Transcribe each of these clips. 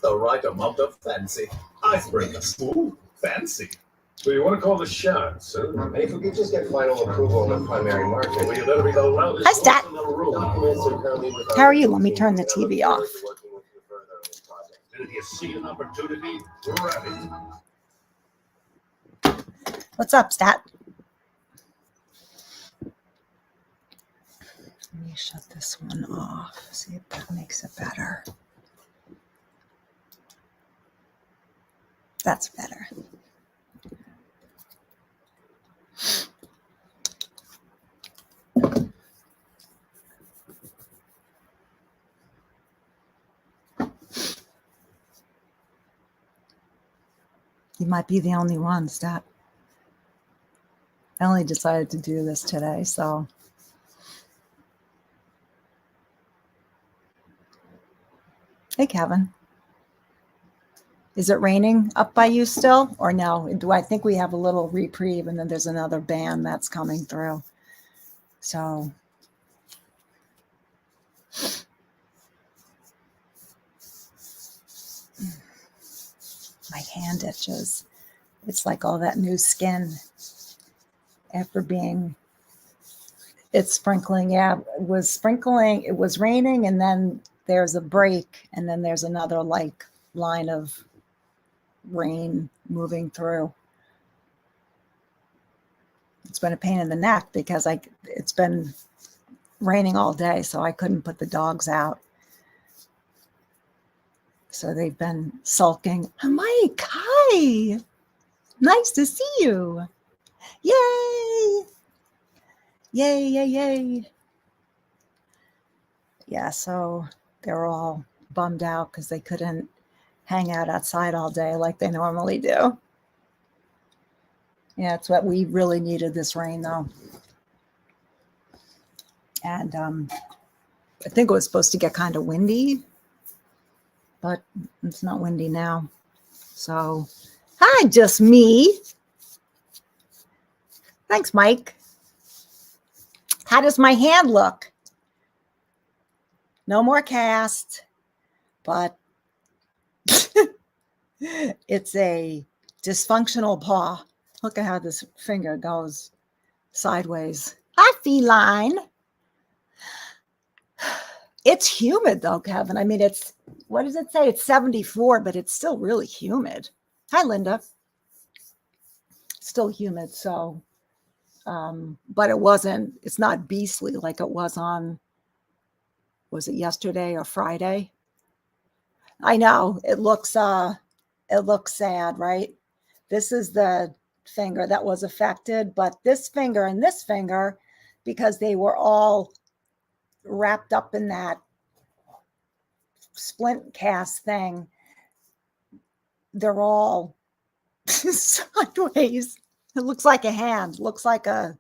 the right amount of fancy. Icebreakers. Ooh, fancy. So you want to call the shots, huh? Hey, if we could just get final approval on the primary market. Well, you better be the loudest Hi, Stat. in the room. How are you? Let me turn the TV off. Did you see an opportunity? Grab it. What's up, Stat? Let me shut this one off. See if that makes it better. That's better. You might be the only one, Stat. I only decided to do this today, so. Hey, Kevin. Is it raining up by you still or no? Do I think we have a little reprieve and then there's another band that's coming through? So. My hand itches. It's like all that new skin after being, it's sprinkling. Yeah, it was sprinkling. It was raining and then there's a break and then there's another like line of rain moving through. It's been a pain in the neck because it's been raining all day, so I couldn't put the dogs out. So they've been sulking. Mike, hi. Nice to see you. Yay. Yay, yay, yay. Yeah, so they're all bummed out because they couldn't hang out outside all day like they normally do. Yeah, it's what we really needed, this rain, though. And I think it was supposed to get kind of windy, but it's not windy now. So, hi, just me. Thanks, Mike. How does my hand look? No more cast, but it's a dysfunctional paw. Look at how this finger goes sideways. Hi, feline. It's humid though, Kevin. I mean, it's, what does it say? It's 74, but it's still really humid. Hi, Linda. Still humid, so, but it's not beastly like it was on, was it yesterday or Friday? I know, it looks sad, right? This is the finger that was affected, but this finger and this finger, because they were all wrapped up in that splint cast thing, they're all sideways. It looks like a hand, looks like a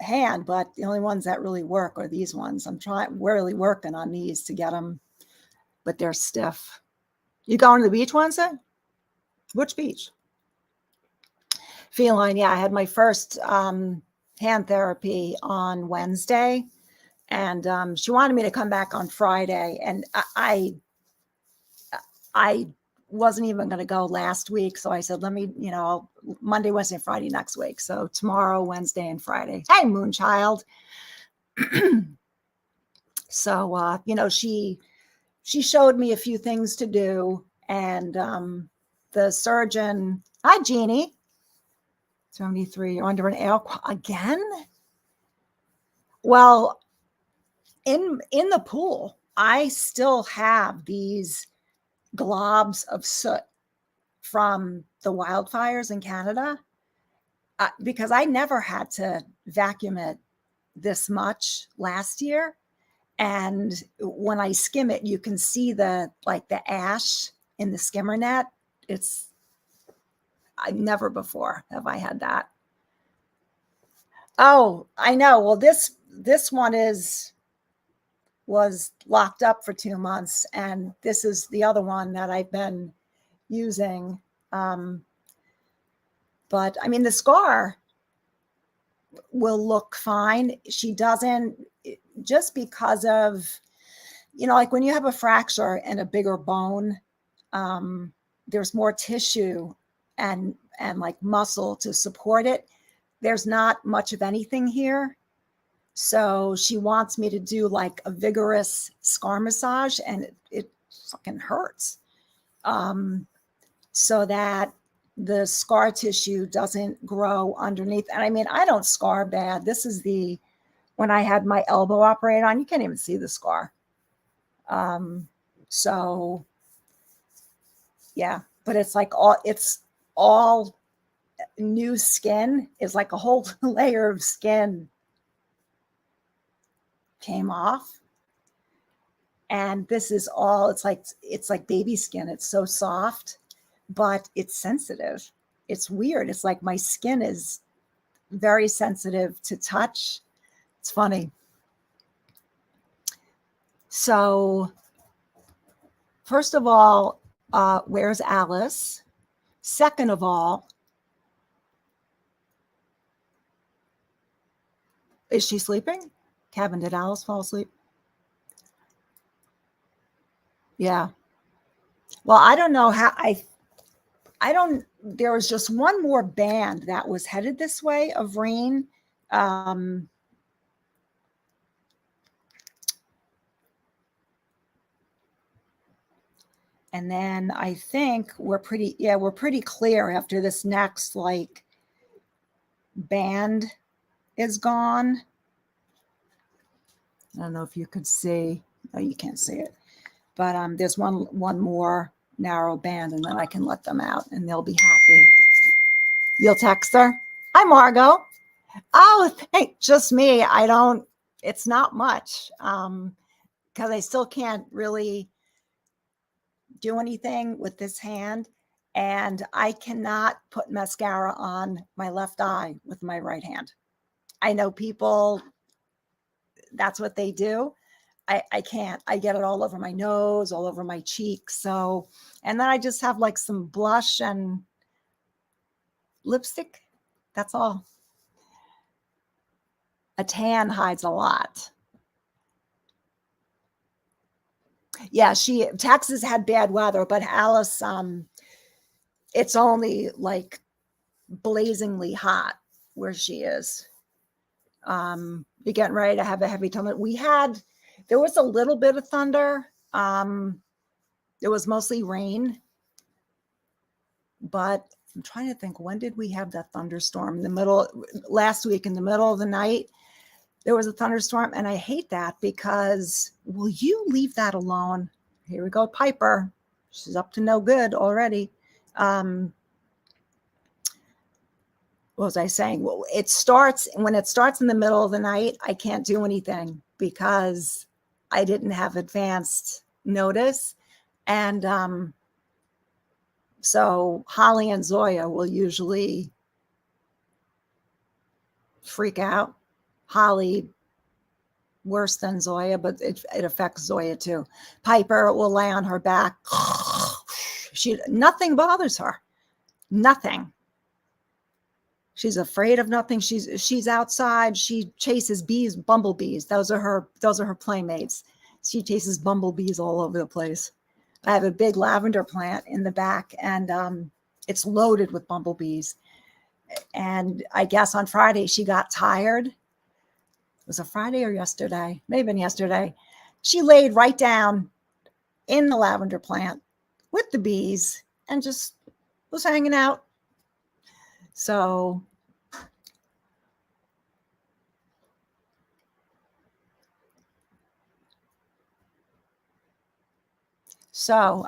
hand, but the only ones that really work are these ones. I'm really working on these to get them, but they're stiff. You going to the beach Wednesday? Which beach? Feline, yeah, I had my first hand therapy on Wednesday, and she wanted me to come back on Friday, and I wasn't even going to go last week, so I said, let me, Monday, Wednesday, Friday next week. So tomorrow, Wednesday, and Friday. Hey, Moonchild. So, she showed me a few things to do, and the surgeon, hi, Jeannie, 73, you're under an air again? Well, in the pool, I still have these globs of soot from the wildfires in Canada, because I never had to vacuum it this much last year. And when I skim it, you can see the ash in the skimmer net. I never before have I had that. Oh, I know. Well, this one was locked up for 2 months, and this is the other one that I've been using. But I mean, the scar will look fine. She doesn't, just because of like when you have a fracture in a bigger bone, there's more tissue and like muscle to support it. There's not much of anything here. So she wants me to do like a vigorous scar massage, and it fucking hurts. So that the scar tissue doesn't grow underneath. And I mean, I don't scar bad. This is when I had my elbow operated on, you can't even see the scar. So yeah, but it's like all new skin. Is like a whole layer of skin came off. And this is all, it's like baby skin. It's so soft, but it's sensitive. It's weird. It's like my skin is very sensitive to touch. It's funny. So first of all, where's Alice? Second of all, is she sleeping? Kevin, did Alice fall asleep? Yeah. Well, I don't know how there was just one more band that was headed this way of rain. And then I think we're pretty clear after this next like band is gone. I don't know if you could see. Oh, you can't see it. But there's one more narrow band, and then I can let them out, and they'll be happy. You'll text her. Hi, Margot. Oh, just me. It's not much because I still can't really do anything with this hand, and I cannot put mascara on my left eye with my right hand. I know people, that's what they do. I can't. I get it all over my nose, all over my cheeks. So, and then I just have like some blush and lipstick. That's all. A tan hides a lot. Yeah, Texas had bad weather, but Alice, it's only like blazingly hot where she is. You're getting ready to have a heavy thunder. There was a little bit of thunder. It was mostly rain, but I'm trying to think, when did we have that thunderstorm? Last week in the middle of the night, there was a thunderstorm, and I hate that because will you leave that alone? Here we go, Piper. She's up to no good already. What was I saying? Well, when it starts in the middle of the night, I can't do anything because I didn't have advanced notice. And so Holly and Zoya will usually freak out. Holly worse than Zoya, but it affects Zoya too. Piper will lay on her back. Nothing bothers her. Nothing. She's afraid of nothing. She's outside. She chases bumblebees. Those are her playmates. She chases bumblebees all over the place. I have a big lavender plant in the back, and it's loaded with bumblebees. And I guess on Friday she got tired. Was it Friday or yesterday? Maybe yesterday. She laid right down in the lavender plant with the bees and just was hanging out. So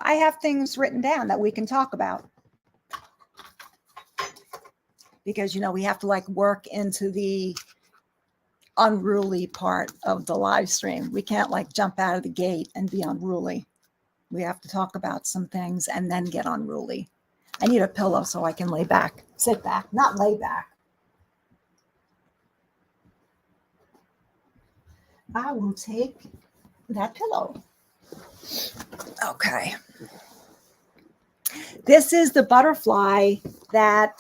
I have things written down that we can talk about. Because, we have to like work into the unruly part of the live stream. We can't like jump out of the gate and be unruly. We have to talk about some things and then get unruly. I need a pillow so I can sit back, not lay back. I will take that pillow. Okay. This is the butterfly that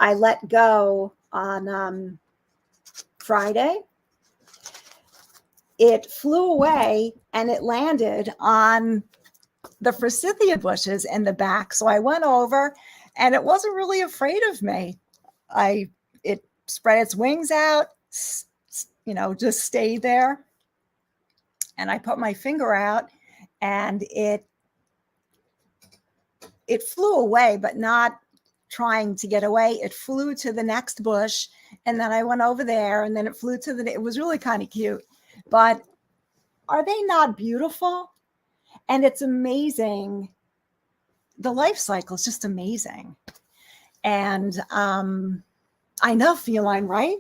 I let go on Friday. it flew away and it landed on the forsythia bushes in the back. So I went over and it wasn't really afraid of me. It spread its wings out, just stayed there. And I put my finger out and it flew away, but not trying to get away. It flew to the next bush, and then I went over there, and then it flew to it was really kind of cute. But are they not beautiful? And it's amazing. The life cycle is just amazing. And I know feline, right?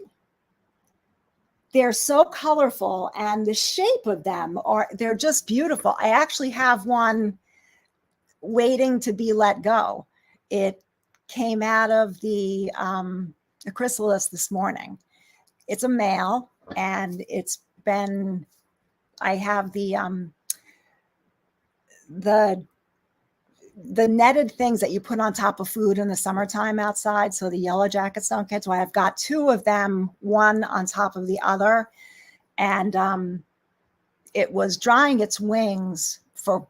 They're so colorful, and the shape of them they're just beautiful. I actually have one waiting to be let go. It came out of the chrysalis this morning. It's a male, and I have the netted things that you put on top of food in the summertime outside so the yellow jackets don't get to it. I've got two of them, one on top of the other, and it was drying its wings for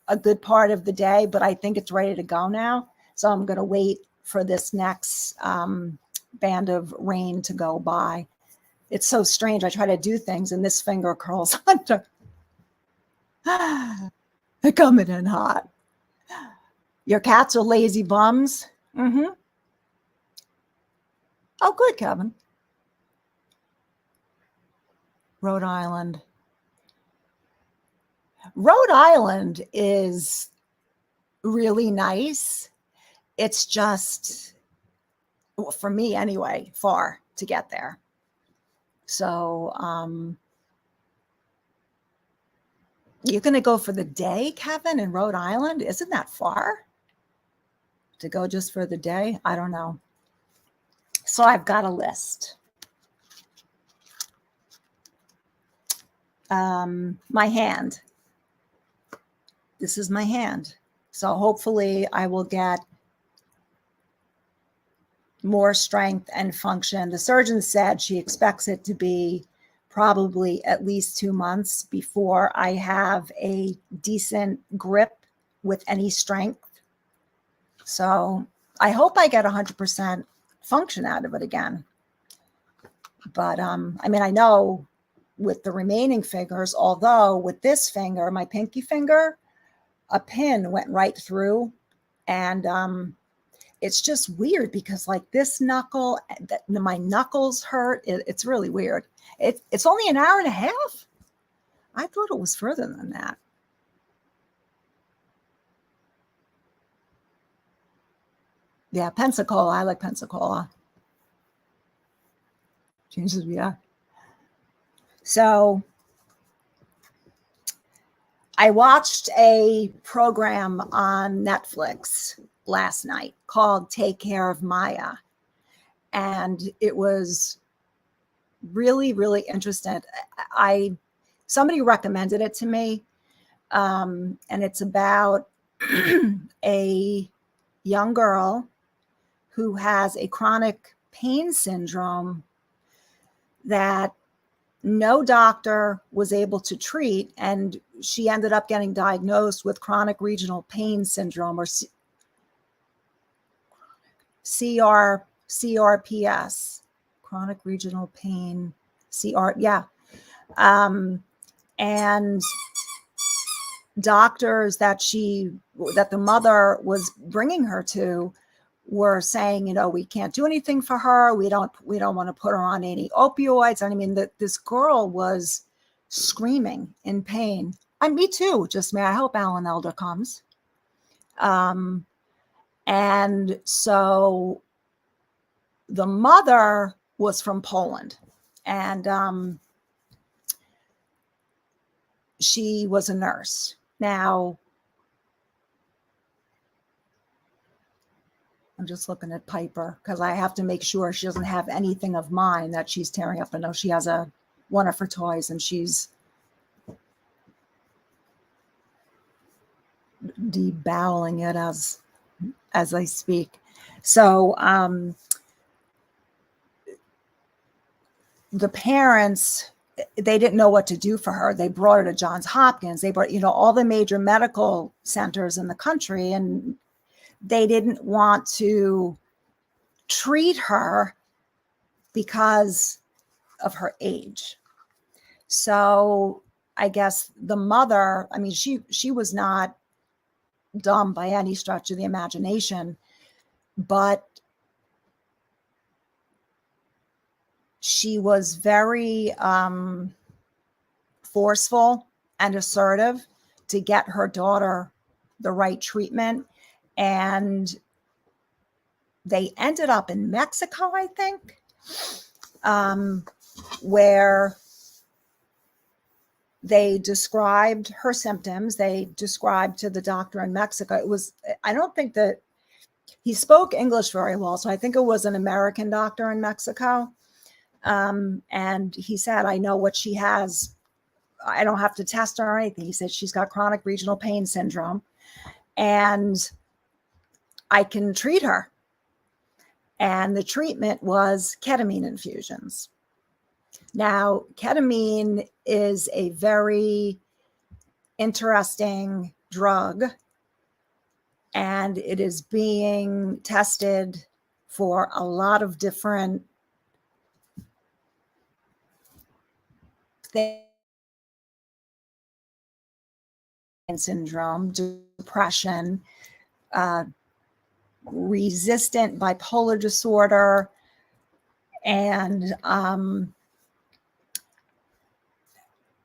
a good part of the day, but I think it's ready to go now. So I'm going to wait for this next band of rain to go by. It's so strange. I try to do things and this finger curls under. They're coming in hot. Your cats are lazy bums. Mm-hmm. Oh, good, Kevin. Rhode Island. Rhode Island is really nice. It's just, for me anyway, far to get there. So you're going to go for the day, Kevin, in Rhode Island? Isn't that far to go just for the day? I don't know. So I've got a list. My hand. This is my hand. So hopefully I will get more strength and function. The surgeon said she expects it to be probably at least 2 months before I have a decent grip with any strength. So I hope I get 100% function out of it again. But I mean, I know with the remaining fingers, although with this finger, my pinky finger, a pin went right through, and it's just weird because like this knuckle, my knuckles hurt. It's really weird. It's only an hour and a half. I thought it was further than that. Yeah, Pensacola. I like Pensacola. Changes, yeah. So I watched a program on Netflix last night called Take Care of Maya. And it was really, really interesting. Somebody recommended it to me. And it's about a young girl who has a chronic pain syndrome that no doctor was able to treat, and she ended up getting diagnosed with chronic regional pain syndrome, or CRPS, chronic regional pain, and doctors that the mother was bringing her to were saying, we can't do anything for her. We don't want to put her on any opioids. And I mean, this girl was screaming in pain. And me too, just me. I hope Alan Elder comes. And so the mother was from Poland, and she was a nurse. Now, I'm just looking at Piper because I have to make sure she doesn't have anything of mine that she's tearing up. I know she has one of her toys and she's deboweling it as I speak. So the parents they didn't know what to do for her. They brought her to Johns Hopkins. They brought, all the major medical centers in the country, and they didn't want to treat her because of her age. So I guess the mother, I mean, she was not dumb by any stretch of the imagination, but she was very forceful and assertive to get her daughter the right treatment. And they ended up in Mexico, I think, where they described her symptoms. They described to the doctor in Mexico. It was, I don't think that he spoke English very well, so I think it was an American doctor in Mexico. And he said, I know what she has. I don't have to test her or anything. He said, she's got chronic regional pain syndrome, and I can treat her. And the treatment was ketamine infusions. Now, ketamine is a very interesting drug, and it is being tested for a lot of different things. Syndrome, depression, resistant bipolar disorder, and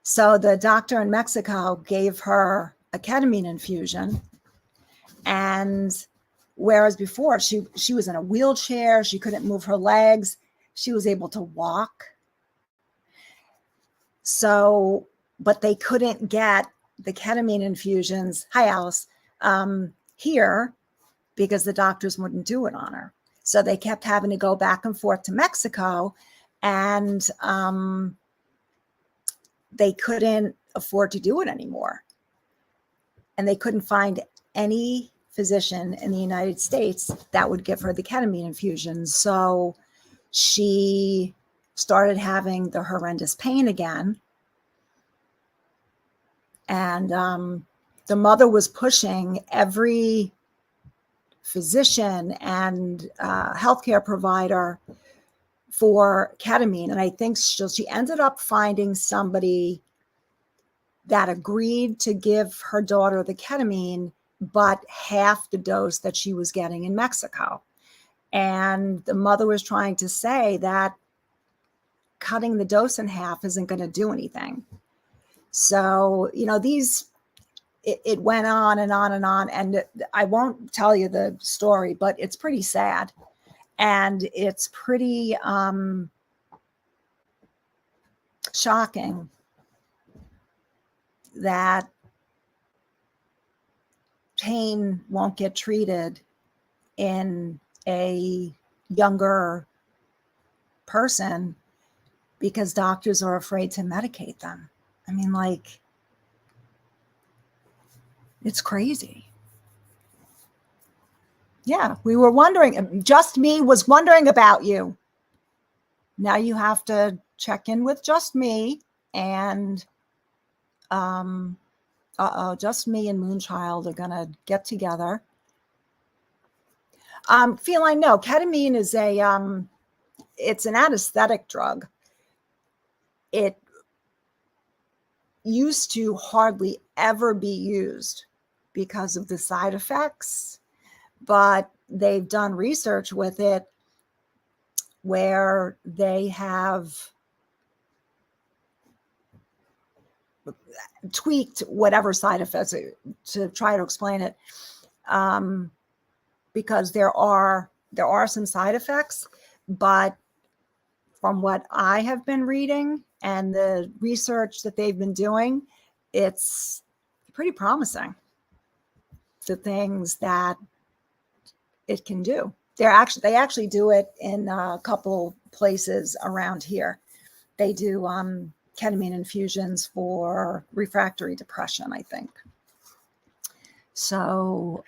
so the doctor in Mexico gave her a ketamine infusion, and whereas before she was in a wheelchair, she couldn't move her legs, she was able to walk. So, but they couldn't get the ketamine infusions, hi Alice, here, because the doctors wouldn't do it on her. So they kept having to go back and forth to Mexico, and they couldn't afford to do it anymore. And they couldn't find any physician in the United States that would give her the ketamine infusions. So she started having the horrendous pain again. And the mother was pushing every physician and healthcare provider for ketamine. And I think she ended up finding somebody that agreed to give her daughter the ketamine, but half the dose that she was getting in Mexico. And the mother was trying to say that cutting the dose in half isn't going to do anything. So, it went on and on and on. And I won't tell you the story, but it's pretty sad. And it's pretty shocking that pain won't get treated in a younger person because doctors are afraid to medicate them. I mean, it's crazy. Yeah, we were wondering, Just Me was wondering about you. Now you have to check in with Just Me, and Just Me and Moonchild are going to get together. Feline, no, ketamine is it's an anesthetic drug. It used to hardly ever be used because of the side effects, but they've done research with it where they have tweaked whatever side effects to try to explain it, because there are some side effects, but from what I have been reading and the research that they've been doing, it's pretty promising, the things that it can do. They actually do it in a couple places around here. They do ketamine infusions for refractory depression, I think. So,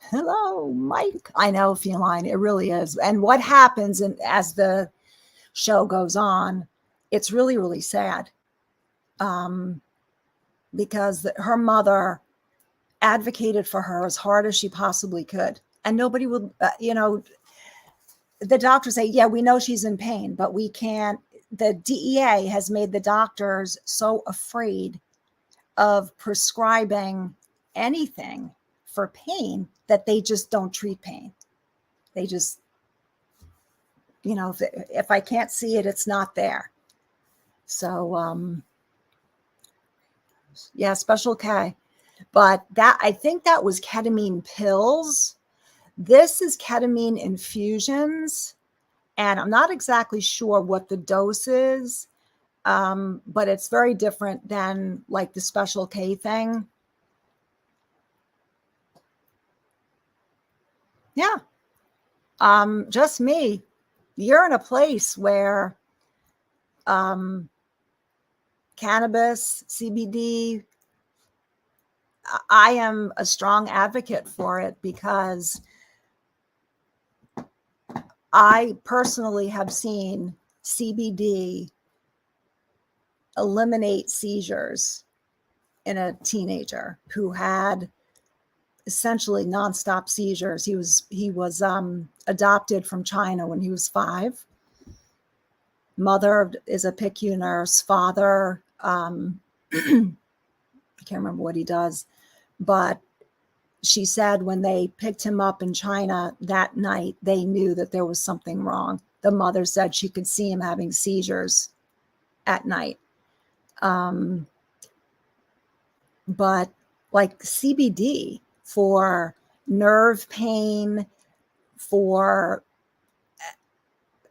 hello, Mike. I know, Feline, it really is. And what happens as the show goes on, it's really, really sad. Because her mother advocated for her as hard as she possibly could. And nobody would, the doctors say, yeah, we know she's in pain, but we can't. The DEA has made the doctors so afraid of prescribing anything for pain that they just don't treat pain. They just, if I can't see it, it's not there. So, yeah, Special K. But I think that was ketamine pills. This is ketamine infusions. And I'm not exactly sure what the dose is, but it's very different than like the Special K thing. Yeah. Just me. You're in a place where cannabis, CBD, I am a strong advocate for it because I personally have seen CBD eliminate seizures in a teenager who had essentially nonstop seizures. He was adopted from China when he was 5. Mother is a PICU nurse. Father, I can't remember what he does, but she said when they picked him up in China that night, they knew that there was something wrong. The mother said she could see him having seizures at night. But like CBD for nerve pain, for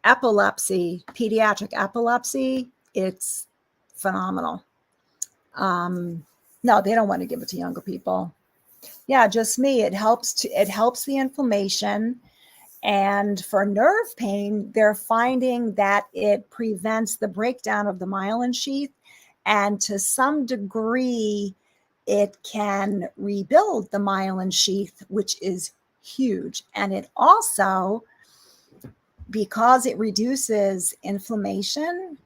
epilepsy, pediatric epilepsy, it's phenomenal. No, they don't want to give it to younger people. Yeah, just me. It helps the inflammation. And for nerve pain, they're finding that it prevents the breakdown of the myelin sheath. And to some degree, it can rebuild the myelin sheath, which is huge. And it also, because it reduces inflammation,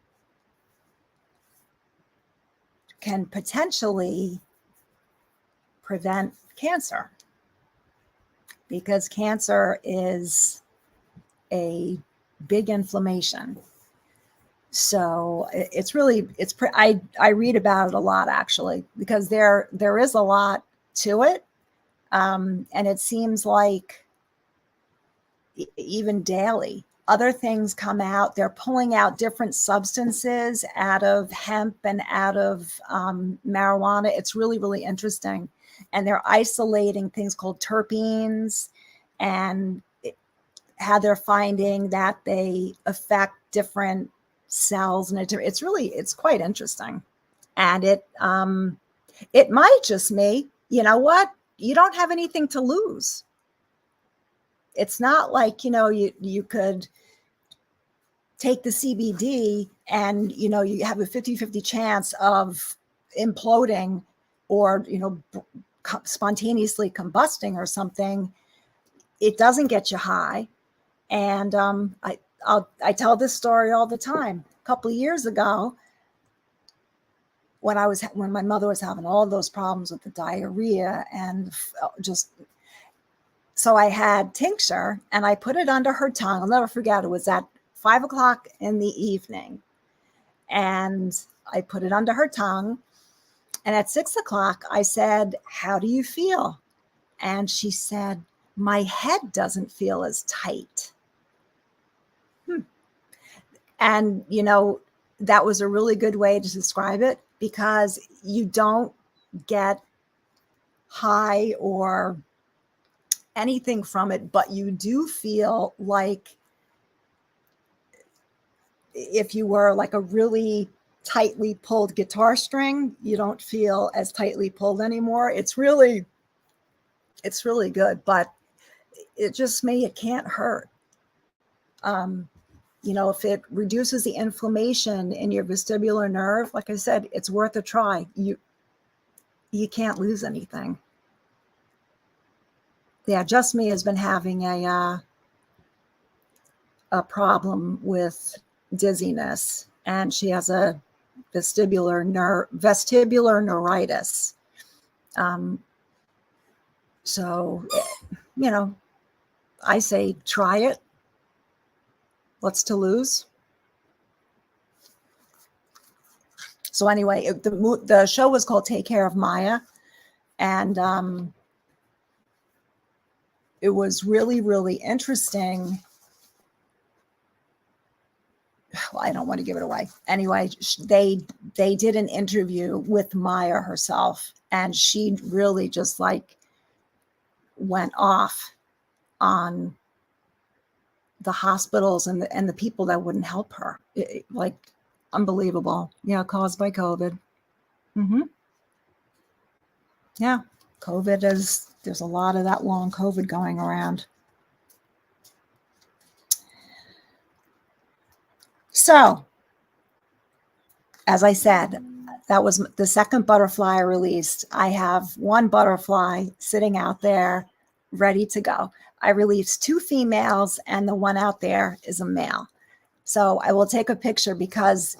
can potentially prevent cancer, because cancer is a big inflammation. So I read about it a lot, actually, because there is a lot to it. And it seems like even daily, other things come out. They're pulling out different substances out of hemp and out of marijuana. It's really, really interesting. And they're isolating things called terpenes, and how they're finding that they affect different cells. And it's quite interesting. And it might just me, you know what? You don't have anything to lose. It's not like, you could take the CBD and, you have a 50-50 chance of imploding or, spontaneously combusting or something. It doesn't get you high. And I tell this story all the time. A couple of years ago, when my mother was having all those problems with the diarrhea and so I had tincture and I put it under her tongue. I'll never forget. It was at 5 o'clock in the evening, and I put it under her tongue. And at 6 o'clock, I said, "How do you feel?" And she said, "My head doesn't feel as tight." And, that was a really good way to describe it, because you don't get high or anything from it, but you do feel like if you were like a really tightly pulled guitar string, you don't feel as tightly pulled anymore. It's really good, but it can't hurt. If it reduces the inflammation in your vestibular nerve, like I said, it's worth a try. You can't lose anything. Yeah, Just Me has been having a problem with dizziness, and she has a vestibular neuritis. So, I say try it. What's to lose? So anyway, the show was called Take Care of Maya, and it was really, really interesting. Well, I don't want to give it away. Anyway, they did an interview with Maya herself, and she really just like went off on the hospitals and the people that wouldn't help her. Like unbelievable. Yeah, caused by COVID. Yeah, COVID there's a lot of that long COVID going around. So, as I said, that was the second butterfly I released. I have one butterfly sitting out there ready to go. I released 2 females, and the one out there is a male. So I will take a picture because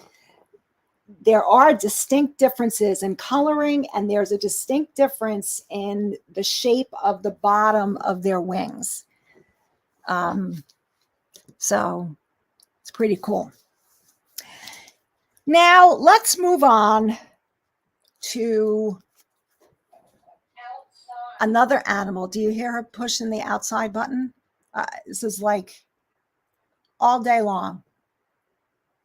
there are distinct differences in coloring, and there's a distinct difference in the shape of the bottom of their wings. So it's pretty cool. Now let's move on to another animal. Do you hear her pushing the outside button? This is like all day long.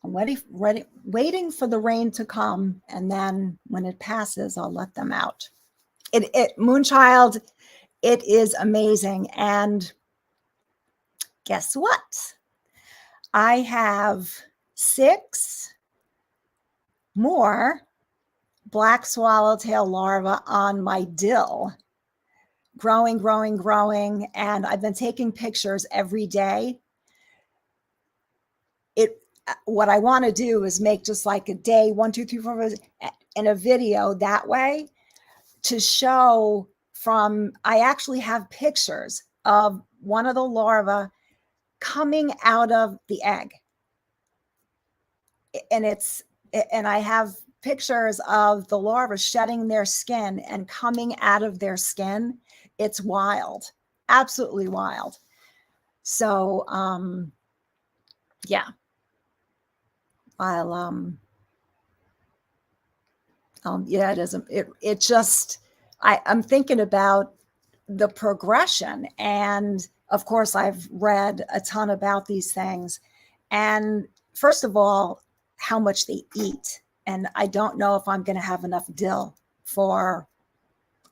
I'm waiting for the rain to come, and then when it passes, I'll let them out. Moonchild, it is amazing. And guess what? I have 6 more black swallowtail larvae on my dill, growing. And I've been taking pictures every day. What I want to do is make just like a day, 1, 2, 3, 4, 5, in a video that way to show I actually have pictures of one of the larvae coming out of the egg. And I have pictures of the larvae shedding their skin and coming out of their skin. It's wild, absolutely wild. So, yeah. Yeah, it is. It just, I'm thinking about the progression. And of course, I've read a ton about these things. And first of all, how much they eat. And I don't know if I'm going to have enough dill for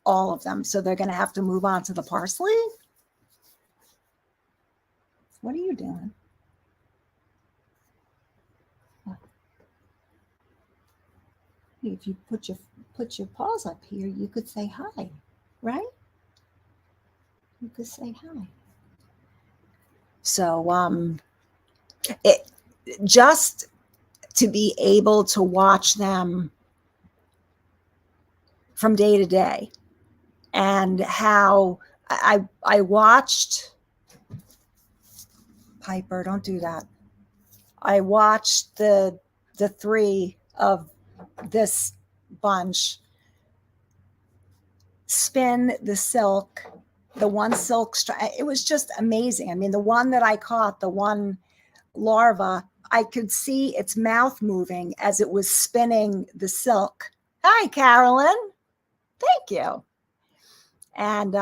all of them. So they're going to have to move on to the parsley. What are you doing? If you put your paws up here, you could say hi, right? You could say hi. So it just to be able to watch them from day to day, and how I watched Piper, don't do that. I watched the 3 of this bunch spin the silk, the one silk it was just amazing. I mean, the one that I caught, the one larva, I could see its mouth moving as it was spinning the silk. Hi, Carolyn. Thank you. And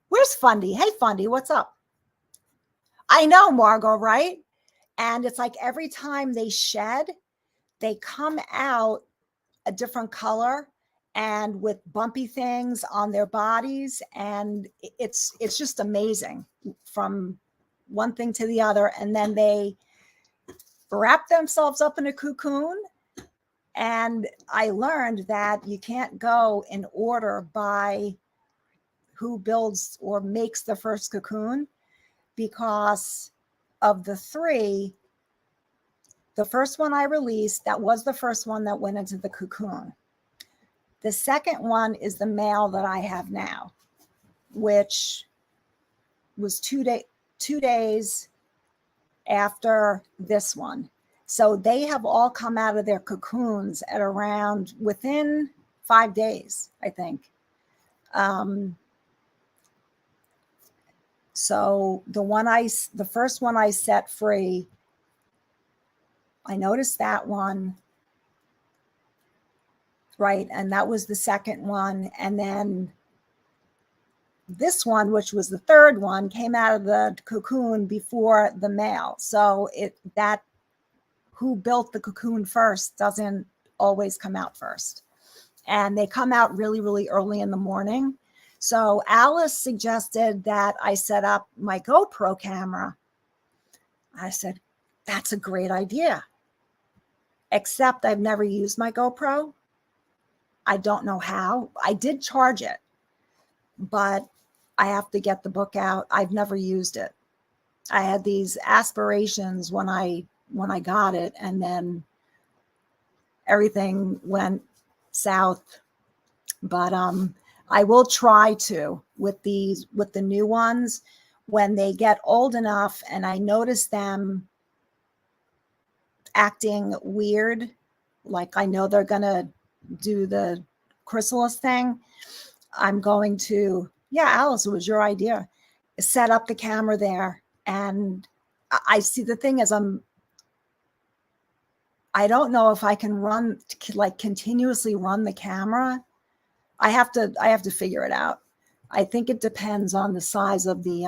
where's Fundy? Hey, Fundy, what's up? I know, Margot, right? And it's like every time they shed, they come out a different color and with bumpy things on their bodies. And it's just amazing from one thing to the other. And then they wrap themselves up in a cocoon. And I learned that you can't go in order by who builds or makes the first cocoon, because of the 3, the first one I released, that was the first one that went into the cocoon. The second one is the male that I have now, which was 2 days after this one. So they have all come out of their cocoons at around within 5 days, I think. So the first one I set free, I noticed that one, right? And that was the second one. And then this one, which was the third one, came out of the cocoon before the male. So that who built the cocoon first doesn't always come out first. And they come out really, really early in the morning. So Alice suggested that I set up my GoPro camera. I said, that's a great idea. Except I've never used my GoPro. I don't know how. I did charge it, but I have to get the book out. I've never used it. I had these aspirations when I got it, and then everything went south. But I will try to with the new ones when they get old enough and I notice them acting weird, like I know they're gonna do the chrysalis thing. I'm going to, yeah, Alice, it was your idea. Set up the camera there. And I see, the thing is, I don't know if I can continuously run the camera. I have to figure it out. I think it depends on the size of the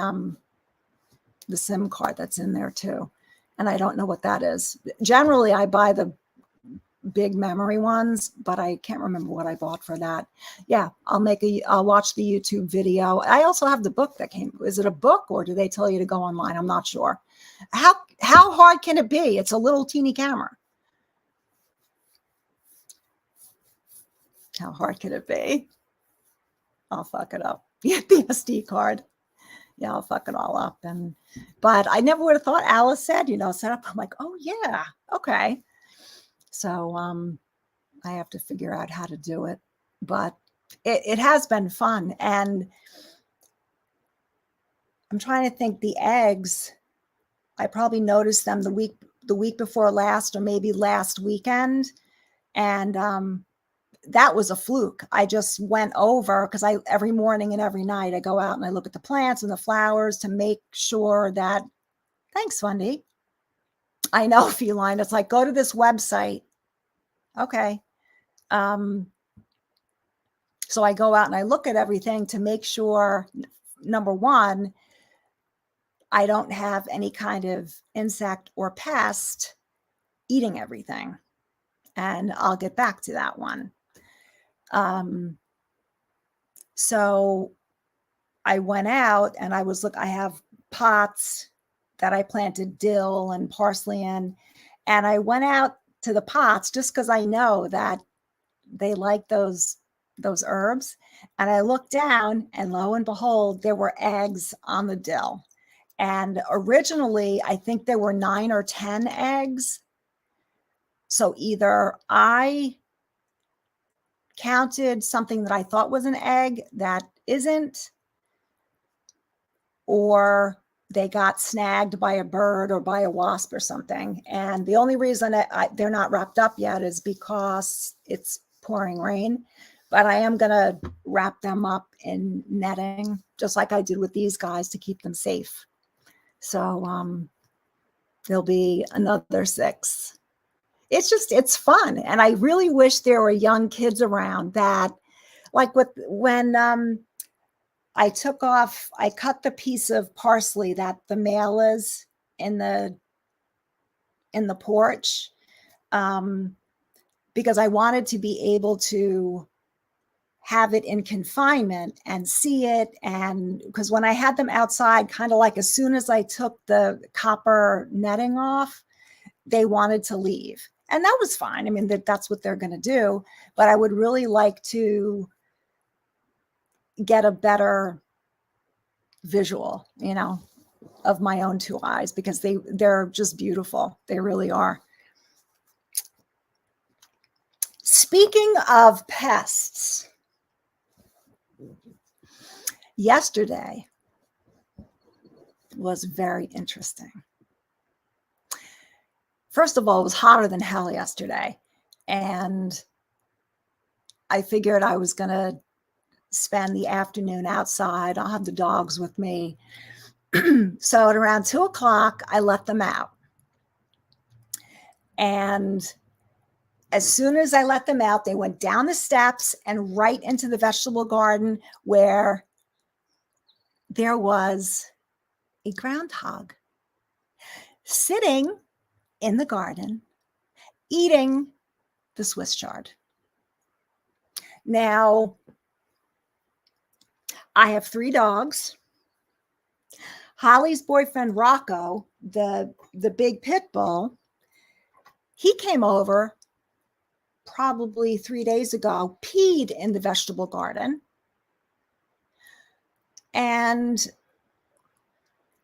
SIM card that's in there too. And I don't know what that is. Generally, I buy the big memory ones, but I can't remember what I bought for that. Yeah, I'll watch the YouTube video. I also have the book that came. Is it a book or do they tell you to go online? I'm not sure. How hard can it be? It's a little teeny camera. How hard can it be? I'll fuck it up. Get the SD card. Yeah, I'll fuck it all up. But I never would have thought. Alice said, set up. I'm like, oh yeah, okay. So I have to figure out how to do it, but it has been fun. And I'm trying to think, the eggs, I probably noticed them the week before last, or maybe last weekend. And that was a fluke. I just went over because every morning and every night I go out and I look at the plants and the flowers to make sure that, thanks, Fundy. I know, Feline. It's like, go to this website. Okay. So I go out and I look at everything to make sure, number one, I don't have any kind of insect or pest eating everything. And I'll get back to that one. So I went out and I have pots that I planted dill and parsley in. And I went out to the pots just because I know that they like those herbs. And I looked down and lo and behold, there were eggs on the dill. And originally, I think there were 9 or 10 eggs. So either I counted something that I thought was an egg that isn't, or they got snagged by a bird or by a wasp or something. And the only reason they're not wrapped up yet is because it's pouring rain. But I am going to wrap them up in netting, just like I did with these guys, to keep them safe. So there'll be another 6. It's fun. And I really wish there were young kids around that, like when I cut the piece of parsley that the male is in the porch, because I wanted to be able to have it in confinement and see it. And because when I had them outside, kind of like as soon as I took the copper netting off, they wanted to leave. And that was fine. I mean, that's what they're going to do. But I would really like to get a better visual, of my own 2 eyes, because they're just beautiful. They really are. Speaking of pests, yesterday was very interesting. first of all, it was hotter than hell yesterday. And I figured I was going to spend the afternoon outside. I'll have the dogs with me. So at around 2 o'clock, I let them out. And as soon as I let them out, they went down the steps and right into the vegetable garden where there was a groundhog sitting in the garden eating the Swiss chard. Now, I have 3 dogs. Holly's boyfriend, Rocco, the big pit bull, he came over probably 3 days ago, peed in the vegetable garden. And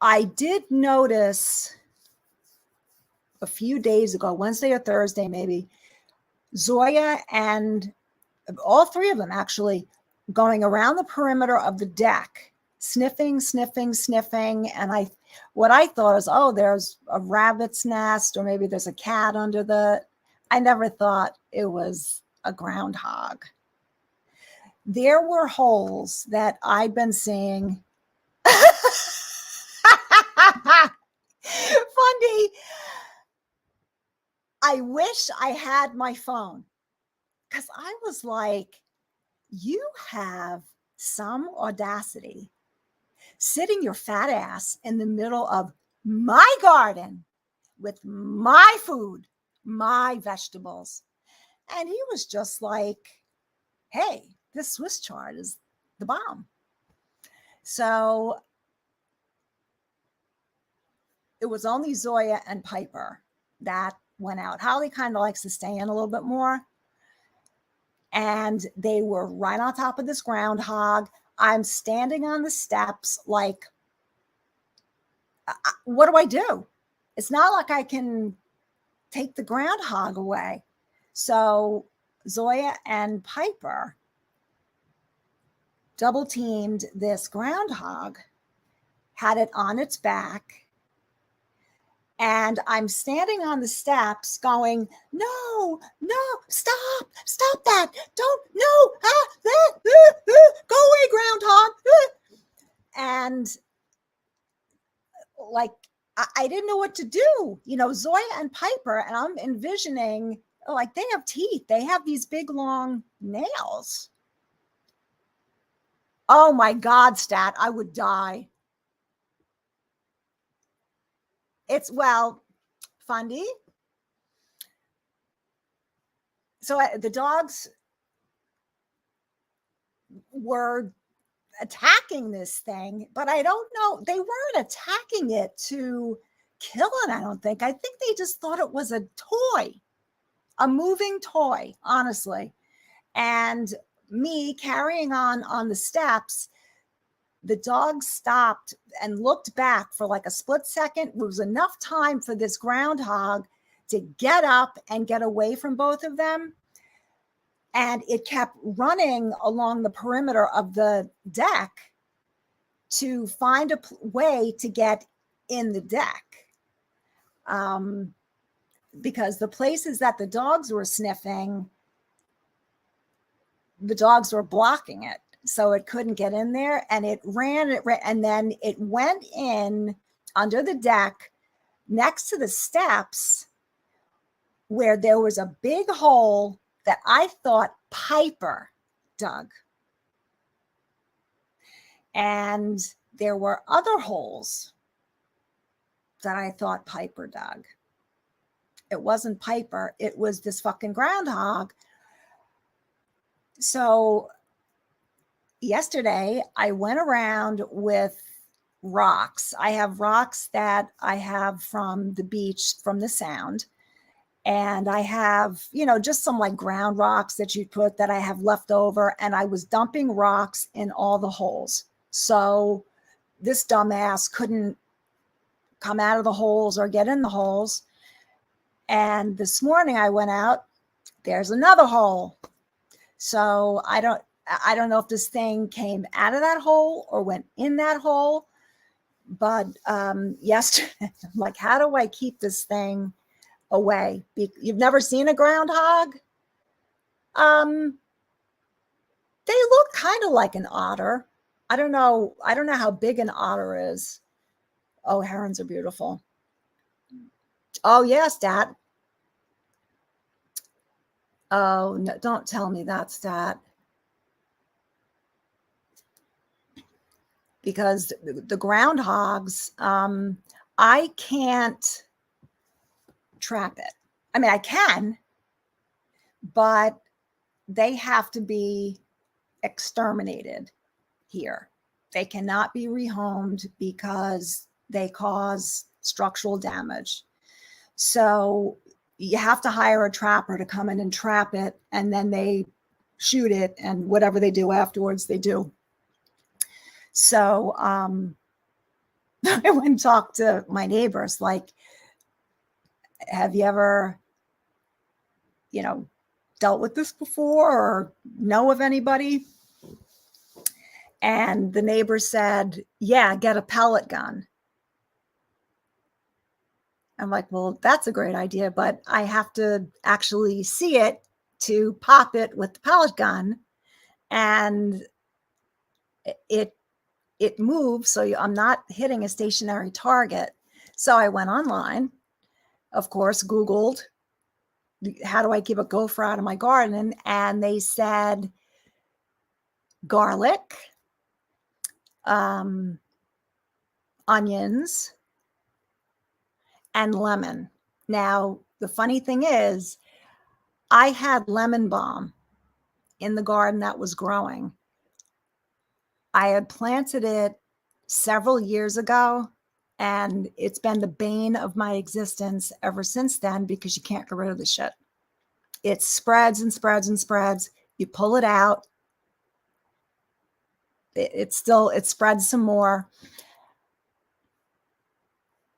I did notice a few days ago, Wednesday or Thursday maybe, Zoya and all 3 of them actually going around the perimeter of the deck, sniffing. And what I thought is, oh, there's a rabbit's nest, or maybe there's a cat under I never thought it was a groundhog. There were holes that I'd been seeing. Fundy. I wish I had my phone, because I was like, you have some audacity sitting your fat ass in the middle of my garden with my food, my vegetables. And he was just like, hey, this Swiss chard is the bomb. So it was only Zoya and Piper that went out. Holly kind of likes to stay in a little bit more. And they were right on top of this groundhog. I'm standing on the steps like, what do I do? It's not like I can take the groundhog away. So Zoya and Piper double teamed this groundhog, had it on its back. And I'm standing on the steps going, no, stop that. Don't, go away, groundhog. And like, I didn't know what to do. Zoya and Piper, and I'm envisioning, like, they have teeth. They have these big, long nails. Oh my God, Stat, I would die. Fundy. So the dogs were attacking this thing, but I don't know. They weren't attacking it to kill it, I don't think. I think they just thought it was a toy, a moving toy, honestly. And me carrying on the steps, the dog stopped and looked back for like a split second. It was enough time for this groundhog to get up and get away from both of them. And it kept running along the perimeter of the deck to find a way to get in the deck. Because the places that the dogs were sniffing, the dogs were blocking it. So it couldn't get in there, and it ran, and then it went in under the deck next to the steps where there was a big hole that I thought Piper dug. And there were other holes that I thought Piper dug. It wasn't Piper. It was this fucking groundhog. So yesterday, I went around with rocks. I have rocks that I have from the beach, from the Sound. And I have, just some like ground rocks that you put that I have left over. And I was dumping rocks in all the holes. So this dumbass couldn't come out of the holes or get in the holes. And this morning I went out, there's another hole. So I don't know if this thing came out of that hole or went in that hole. But yesterday, I'm like, how do I keep this thing away. You've never seen a groundhog? They look kind of like an otter. I don't know how big an otter is. Oh, herons are beautiful. Oh, yes, Stat. Oh, no, don't tell me that, Stat. Because the groundhogs, I can't trap it. I mean, I can, but they have to be exterminated here. They cannot be rehomed because they cause structural damage. So you have to hire a trapper to come in and trap it, and then they shoot it, and whatever they do afterwards, they do. So I went and talked to my neighbors, like, have you ever, dealt with this before or know of anybody? And the neighbor said, yeah, get a pellet gun. I'm like, well, that's a great idea, but I have to actually see it to pop it with the pellet gun, and it moves, so I'm not hitting a stationary target. So I went online, of course, Googled, how do I keep a gopher out of my garden? And they said garlic, onions, and lemon. Now, the funny thing is, I had lemon balm in the garden that was growing. I had planted it several years ago, and it's been the bane of my existence ever since then, because you can't get rid of the shit. It spreads and spreads and spreads. You pull it out, it spreads some more.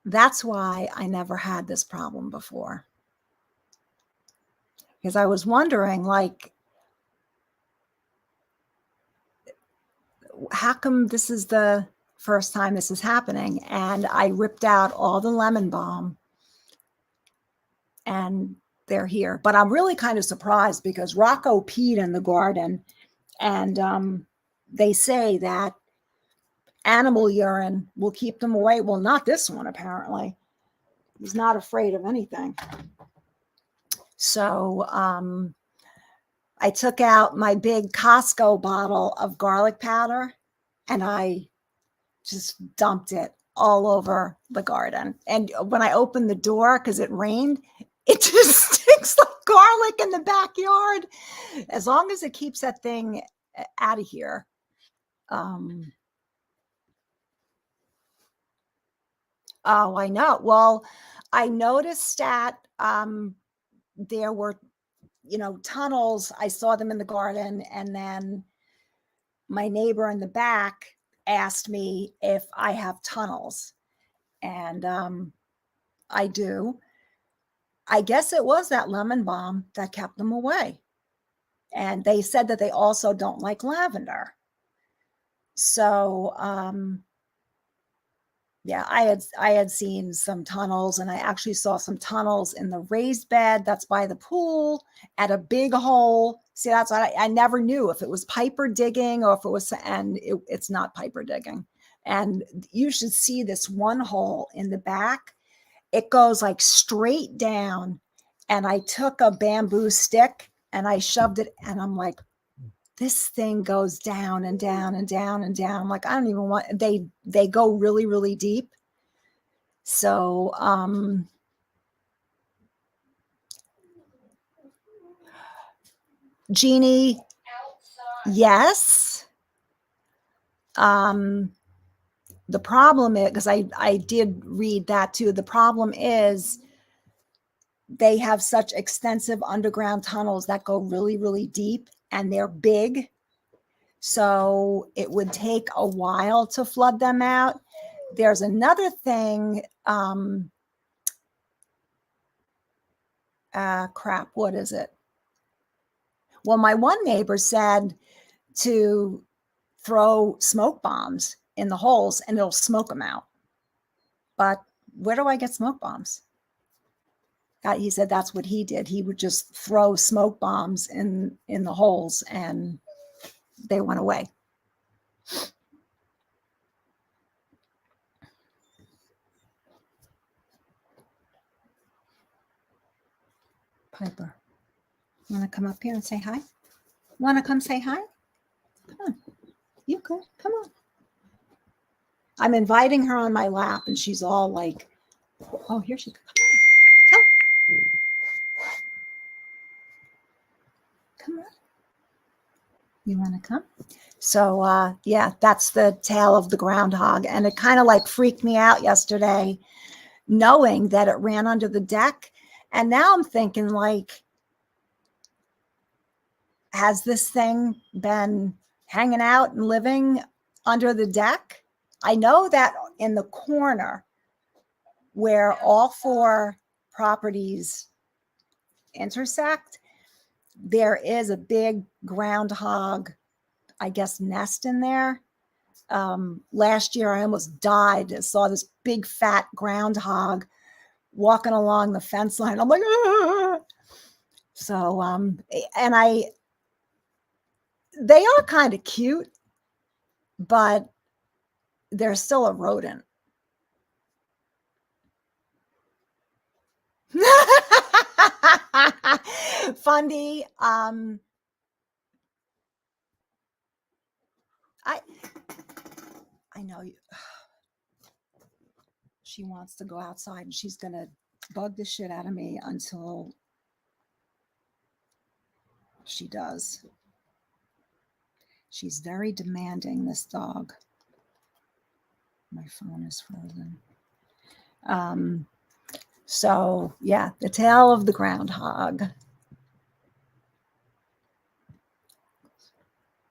That's why I never had this problem before. Because I was wondering, like, how come this is the first time this is happening? And I ripped out all the lemon balm, and they're here. But I'm really kind of surprised, because Rocco peed in the garden, and they say that animal urine will keep them away. Well, not this one, apparently. He's not afraid of anything. So I took out my big Costco bottle of garlic powder, and I just dumped it all over the garden. And when I opened the door, because it rained, it just stinks like garlic in the backyard. As long as it keeps that thing out of here. Oh, I know. Well, I noticed that there were, tunnels. I saw them in the garden, and then my neighbor in the back asked me if I have tunnels, and I do. I guess it was that lemon balm that kept them away. And they said that they also don't like lavender. So yeah, I had seen some tunnels, and I actually saw some tunnels in the raised bed that's by the pool at a big hole. See, that's what I never knew if it was Piper digging or if it was, and it's not Piper digging. And you should see this one hole in the back. It goes like straight down, and I took a bamboo stick and I shoved it, and I'm like, this thing goes down and down and down and down. I'm like, I don't even want, they go really, really deep. So, Jeannie, yes. The problem is, because I did read that too. The problem is they have such extensive underground tunnels that go really, really deep, and they're big. So it would take a while to flood them out. There's another thing. Crap, what is it? Well, my one neighbor said to throw smoke bombs in the holes and it'll smoke them out. But where do I get smoke bombs? He said that's what he did. He would just throw smoke bombs in the holes and they went away. Piper, want to come up here and say hi? Want to come say hi? Come on. You go. Come on. I'm inviting her on my lap and she's all like, oh, here she comes. Come on. Come on. You want to come? So, yeah, that's the tale of the groundhog. And it kind of like freaked me out yesterday, knowing that it ran under the deck. And now I'm thinking, like, has this thing been hanging out and living under the deck? I know that in the corner where all 4 properties intersect, there is a big groundhog, I guess, nest in there. Last year, I almost died. I saw this big fat groundhog walking along the fence line. I'm like, ah! So, and they are kind of cute, but they're still a rodent. Fundy. I know you. She wants to go outside and she's going to bug the shit out of me until she does. She's very demanding, this dog. My phone is frozen. So, yeah, the tale of the groundhog.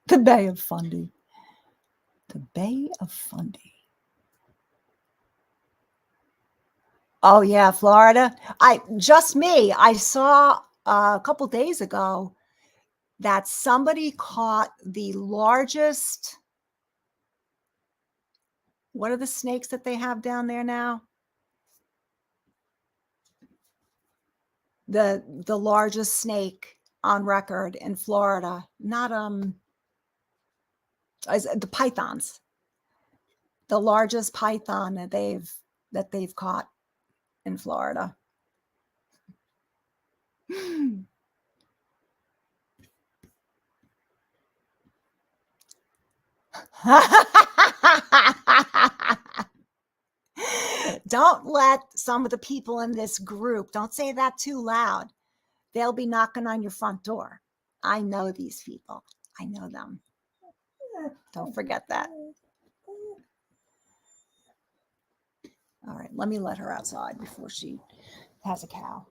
The Bay of Fundy. The Bay of Fundy. Oh, yeah, Florida. I saw a couple days ago that somebody caught the largest, what are the snakes that they have down there now? The largest snake on record in Florida. Not the pythons. The largest python that they've caught in Florida. Don't let some of the people in this group, don't say that too loud. They'll be knocking on your front door. I know these people. I know them. Don't forget that. All right, let me let her outside before she has a cow.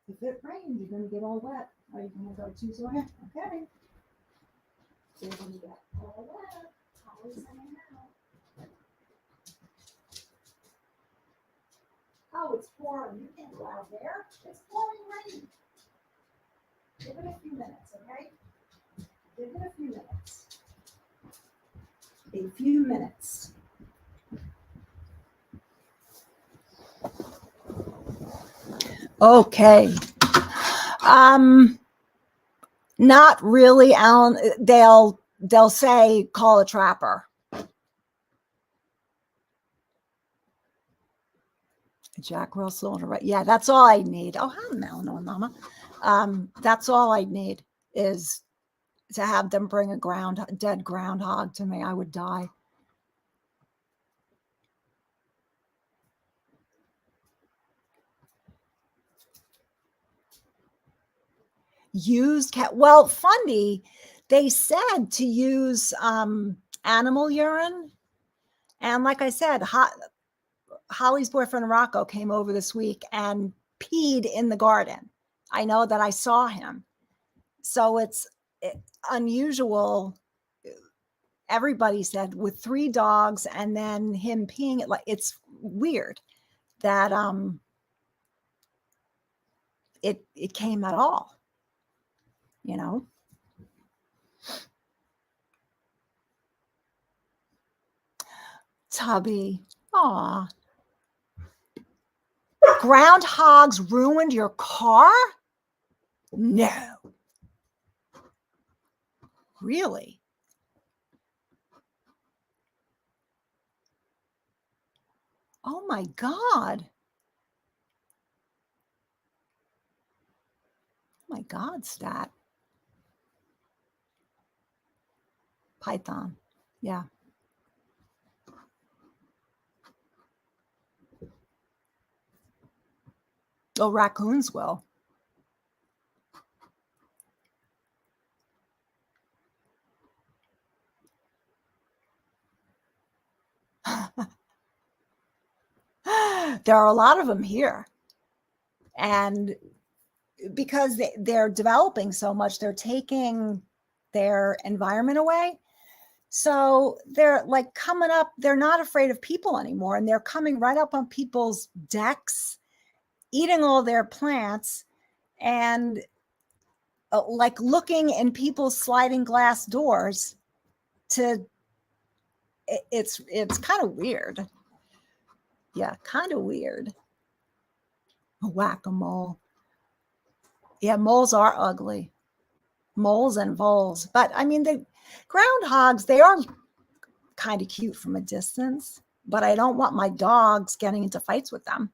If it rains, you're going to get all wet. Are you going to go too soon? Okay. So you're going to get all wet. Always hanging out. Oh, it's pouring. You can't go out there. It's pouring rain. Give it a few minutes, okay? Give it a few minutes. A few minutes. Okay. Not really, Alan. They'll say call a trapper. Jack Russell on a right. Yeah, that's all I need. Oh, hi, Melanie, Mama. That's all I need is to have them bring a dead groundhog to me. I would die. Used cat. Well, funny. They said to use animal urine, and like I said, Holly's boyfriend Rocco came over this week and peed in the garden. I know that I saw him. So it's unusual. Everybody said with 3 dogs and then him peeing, like it's weird that it came at all, you know. Tubby, aw. Groundhogs ruined your car? No. Really? Oh my God. Oh my God, stat. Python. Yeah. Oh, raccoons will. There are a lot of them here. And because they're developing so much, they're taking their environment away. So they're like coming up, they're not afraid of people anymore. And they're coming right up on people's decks, eating all their plants, and like looking in people's sliding glass doors to, it's kind of weird. Yeah, kind of weird. Whack-a-mole. Yeah, moles are ugly. Moles and voles. But I mean, the groundhogs, they are kind of cute from a distance, but I don't want my dogs getting into fights with them.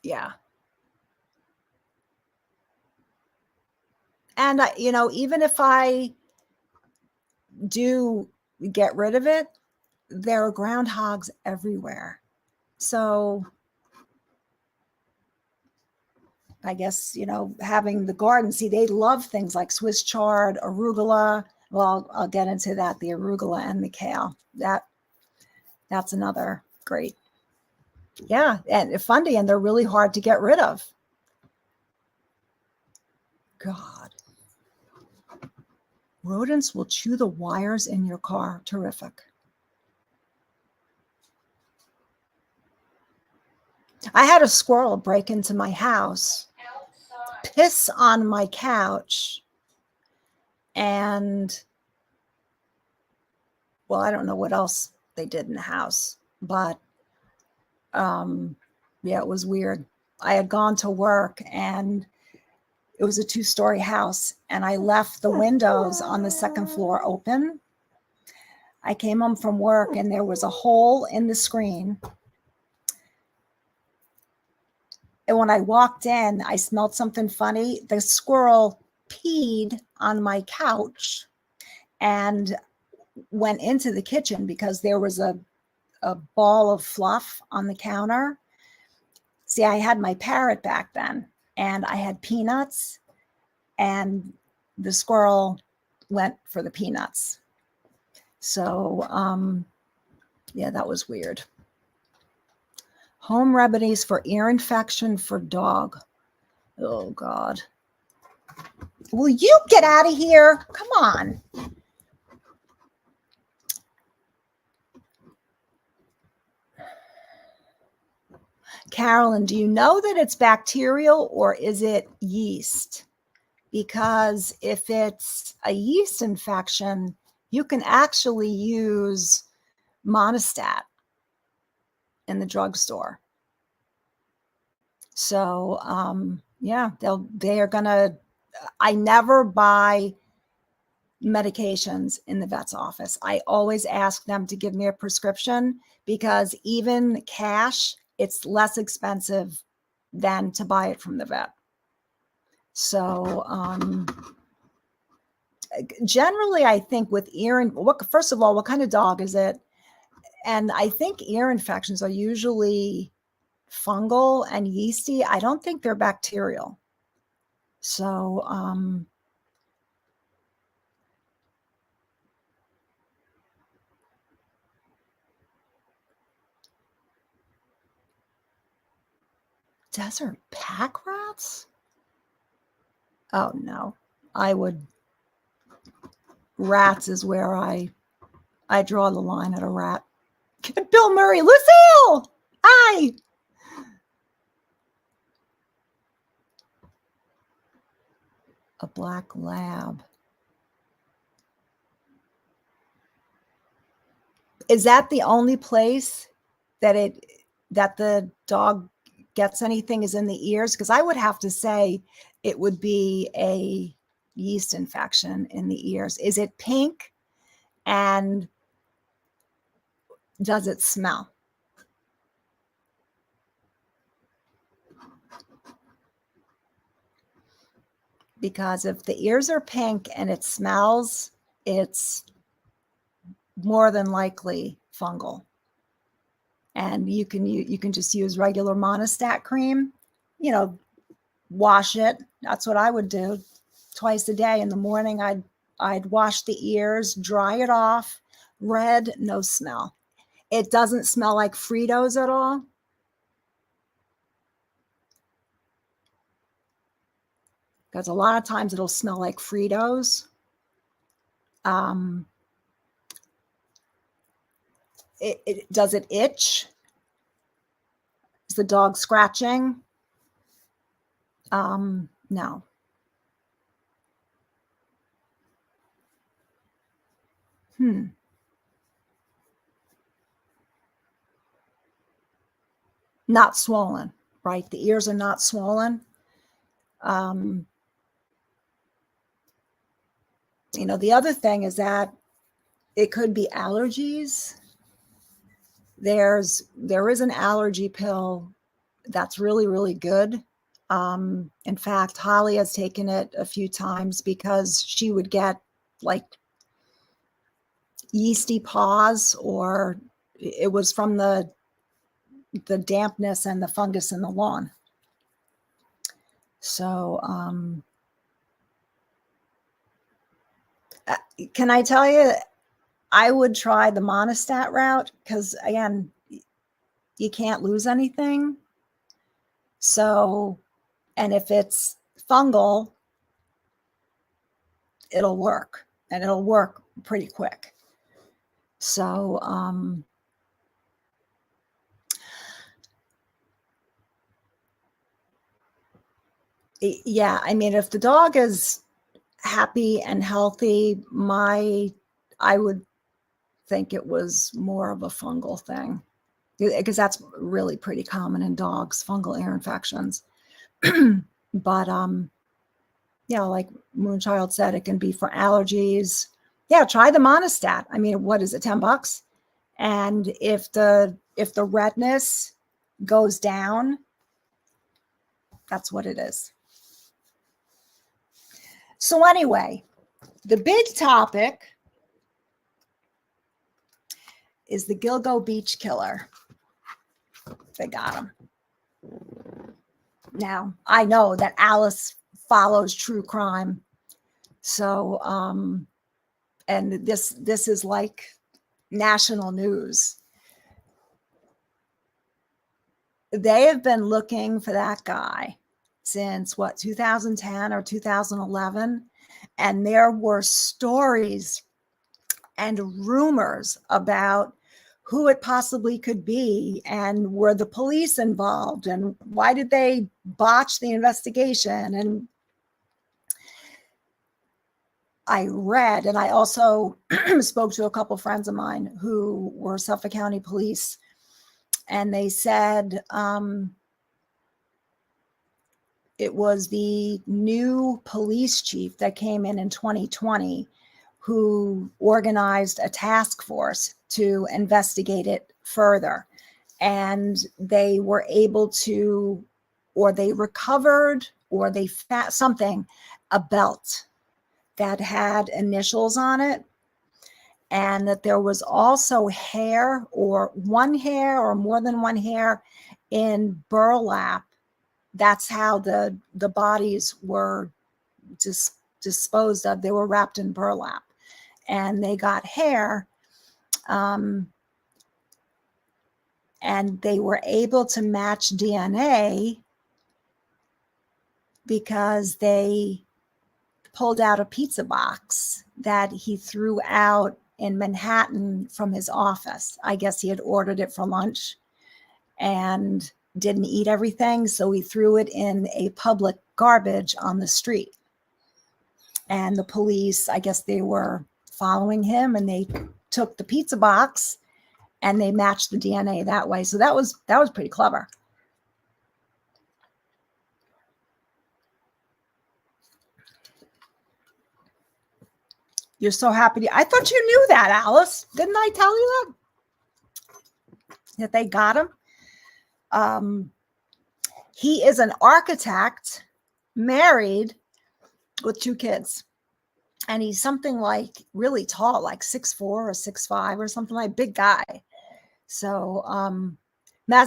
Yeah. And, you know, even if I do get rid of it, there are groundhogs everywhere. So I guess, you know, having the garden, see, they love things like Swiss chard, arugula. Well, I'll get into that, the arugula and the kale. That's another great. Yeah, and fundy, and they're really hard to get rid of. God. Rodents will chew the wires in your car. Terrific. I had a squirrel break into my house, piss on my couch, and, well, I don't know what else they did in the house, but yeah, it was weird. I had gone to work, and it was a 2-story house, and I left the windows on the second floor open. I came home from work, and there was a hole in the screen. And when I walked in, I smelled something funny. The squirrel peed on my couch and went into the kitchen because there was a ball of fluff on the counter. See, I had my parrot back then, and I had peanuts, and the squirrel went for the peanuts. So, yeah, that was weird. Home remedies for ear infection for dog. Oh, God. Will you get out of here? Come on. Carolyn, do you know that it's bacterial or is it yeast? Because if it's a yeast infection, you can actually use Monistat in the drugstore. So, yeah, they are gonna. I never buy medications in the vet's office. I always ask them to give me a prescription because even cash, it's less expensive than to buy it from the vet. So, generally, I think with first of all, what kind of dog is it? And I think ear infections are usually fungal and yeasty. I don't think they're bacterial. So, desert pack rats? Oh no, rats is where I draw the line at a rat. Bill Murray, Lucille, hi. A black lab. Is that the only place that the dog gets anything is in the ears? Because I would have to say it would be a yeast infection in the ears. Is it pink? And does it smell? Because if the ears are pink and it smells, it's more than likely fungal. And you can just use regular monostat cream, wash it. That's what I would do twice a day. In the morning, I'd wash the ears, dry it off, red, no smell. It doesn't smell like Fritos at all. Because a lot of times it'll smell like Fritos. Does it itch? Is the dog scratching? No. Not swollen, right? The ears are not swollen. The other thing is that it could be allergies. There is an allergy pill that's really, really good. In fact, Holly has taken it a few times because she would get like yeasty paws, or it was from the dampness and the fungus in the lawn. So, can I tell you, I would try the monostat route because, again, you can't lose anything. So, and if it's fungal, it'll work, and it'll work pretty quick. So, yeah, I mean, if the dog is happy and healthy, I would think it was more of a fungal thing, because that's really pretty common in dogs, fungal ear infections. But like Moonchild said, it can be for allergies. Yeah, try the monostat. I mean, what is it, $10? And if the redness goes down, that's what it is. So anyway, the big topic is the Gilgo Beach killer. They got him. Now, I know that Alice follows true crime. So, and this is like national news. They have been looking for that guy since 2010 or 2011. And there were stories and rumors about who it possibly could be, and were the police involved, and why did they botch the investigation? And I read, and I also spoke to a couple friends of mine who were Suffolk County police, and they said it was the new police chief that came in 2020 who organized a task force to investigate it further. And they were able to, or they recovered, or they found something, a belt that had initials on it. And that there was also hair, or one hair or more than one hair, in burlap. That's how the bodies were disposed of. They were wrapped in burlap. And they got hair, and they were able to match DNA because they pulled out a pizza box that he threw out in Manhattan from his office. I guess he had ordered it for lunch and didn't eat everything, so he threw it in a public garbage on the street. And the police, I guess they were following him, and they took the pizza box and they matched the DNA that way. So that was pretty clever. You're so happy. I thought you knew that, Alice. Didn't I tell you that they got him? He is an architect, married, with 2 kids. And he's something like really tall, like 6'4" or 6'5" or something, like big guy. So,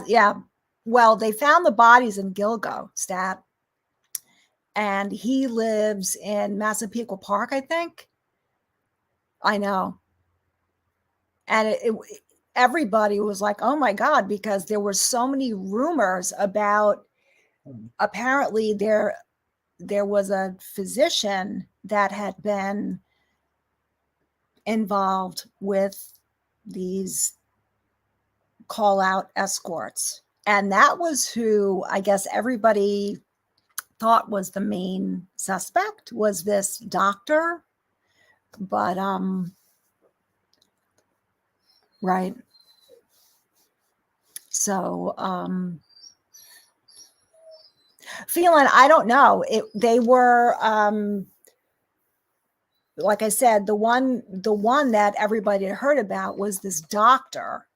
yeah. Well, they found the bodies in Gilgo, Stat. And he lives in Massapequa Park, I think. I know. And everybody was like, oh my God, because there were so many rumors about, apparently there was a physician that had been involved with these call out escorts. And that was who I guess everybody thought was the main suspect, was this doctor. But, right. So, Phelan, I don't know. They were, like I said, the one that everybody had heard about was this doctor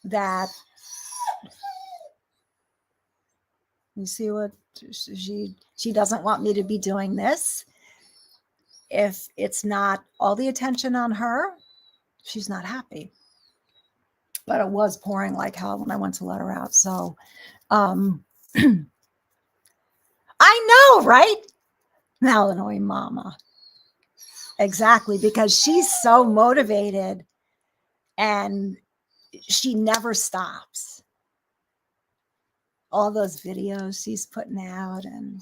that, you see what she doesn't want me to be doing this. If it's not all the attention on her, she's not happy. But it was pouring like hell when I went to let her out. So, I know, right? Malinois mama. Exactly, because she's so motivated and she never stops. All those videos she's putting out, and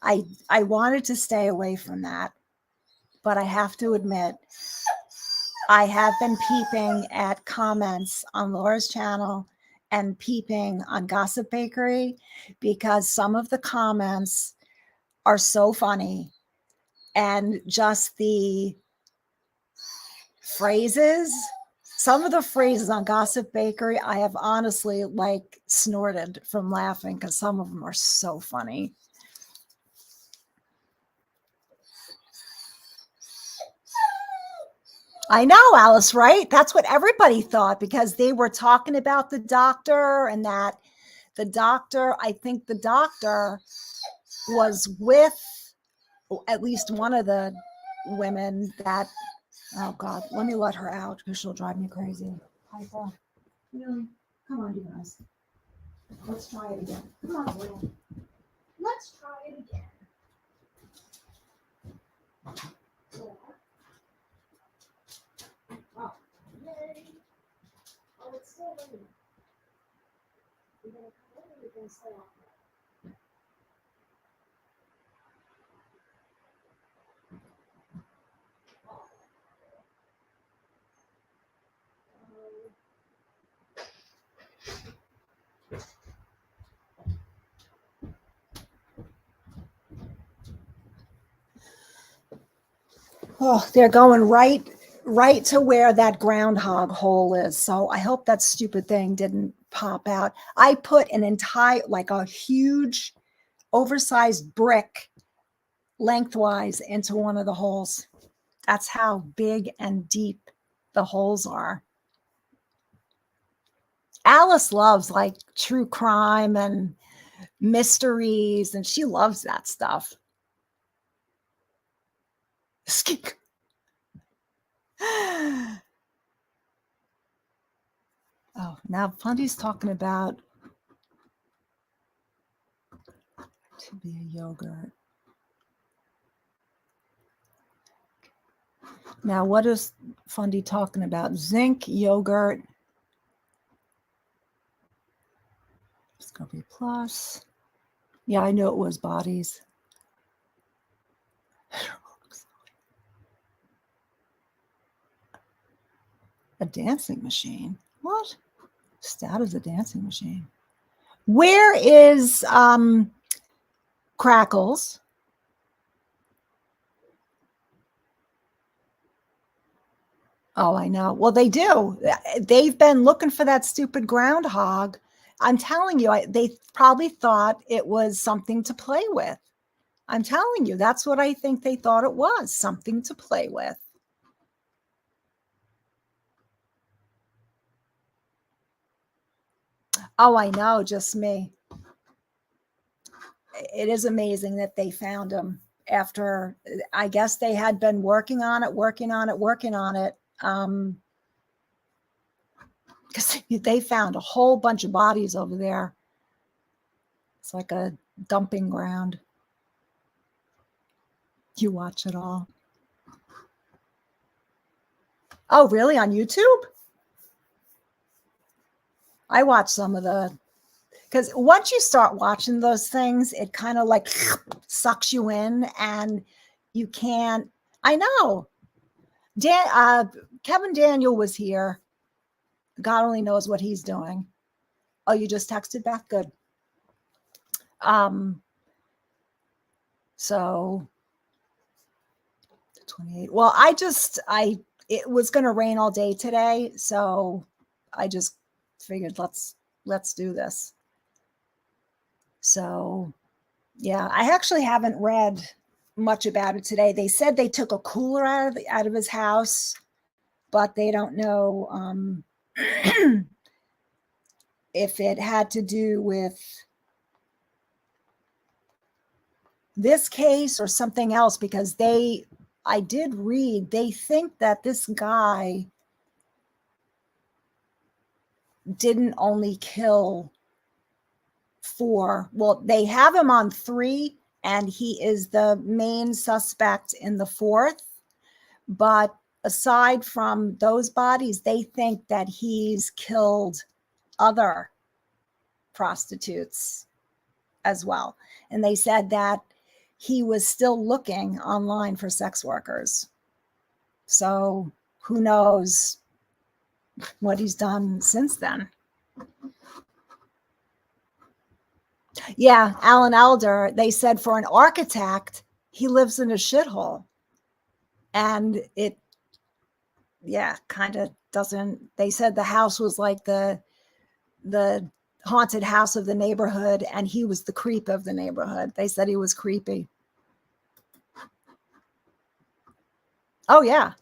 I wanted to stay away from that, but I have to admit, I have been peeping at comments on Laura's channel and peeping on Gossip Bakery, because some of the comments are so funny, and just the phrases, some of the phrases on Gossip Bakery, I have honestly like snorted from laughing because some of them are so funny. I know, Alice, right? That's what everybody thought, because they were talking about the doctor, and that the doctor, I think the doctor was with at least one of the women that, oh God, let me let her out because she'll drive me crazy. Piper, really? Come on, you guys. Let's try it again. Come on, Will. Let's try it again. Oh, yay. Oh, it's still raining. You're going to come in, or you're going to stay off? Oh, they're going right to where that groundhog hole is. So I hope that stupid thing didn't pop out. I put an entire, like a huge oversized brick lengthwise into one of the holes. That's how big and deep the holes are. Alice loves like true crime and mysteries, and she loves that stuff. Oh, now Fundy's talking about to be a yogurt. Now, what is Fundy talking about? Zinc yogurt. Discovery Plus. Yeah, I knew it was bodies. A dancing machine? What? Stat is a dancing machine. Where is Crackles? Oh, I know. Well, they do. They've been looking for that stupid groundhog. I'm telling you, they probably thought it was something to play with. I'm telling you, that's what I think they thought it was, something to play with. Oh, I know, just me. It is amazing that they found him after, I guess they had been working on it. Because they found a whole bunch of bodies over there. It's like a dumping ground. You watch it all. Oh, really? On YouTube? I watch some of the, because once you start watching those things, it kind of like sucks you in and you can't. I know. Kevin Daniel was here. God only knows what he's doing. Oh, you just texted back? Good. So 28. Well, it was going to rain all day today, so I just figured let's do this. So, yeah, I actually haven't read much about it today. They said they took a cooler out of his house, but they don't know if it had to do with this case or something else, because I did read, they think that this guy didn't only kill 4. Well, they have him on 3, and he is the main suspect in the 4th. But aside from those bodies, they think that he's killed other prostitutes as well. And they said that he was still looking online for sex workers. So who knows what he's done since then. Yeah, Alan Alda, they said for an architect, he lives in a shithole. And it, yeah, kind of doesn't, they said the house was like the haunted house of the neighborhood, and he was the creep of the neighborhood. They said he was creepy. Oh, yeah.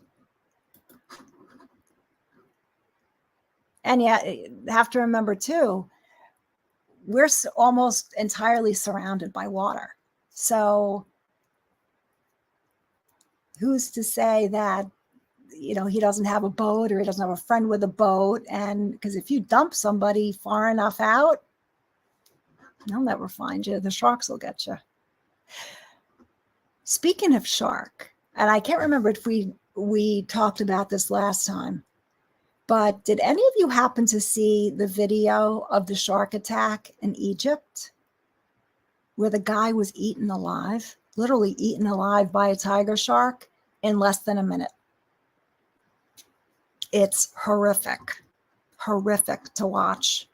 And yeah, you have to remember too, we're almost entirely surrounded by water. So who's to say that, he doesn't have a boat, or he doesn't have a friend with a boat? And because if you dump somebody far enough out, they'll never find you. The sharks will get you. Speaking of shark, and I can't remember if we talked about this last time, but did any of you happen to see the video of the shark attack in Egypt, where the guy was eaten alive, literally eaten alive by a tiger shark in less than a minute? It's horrific to watch.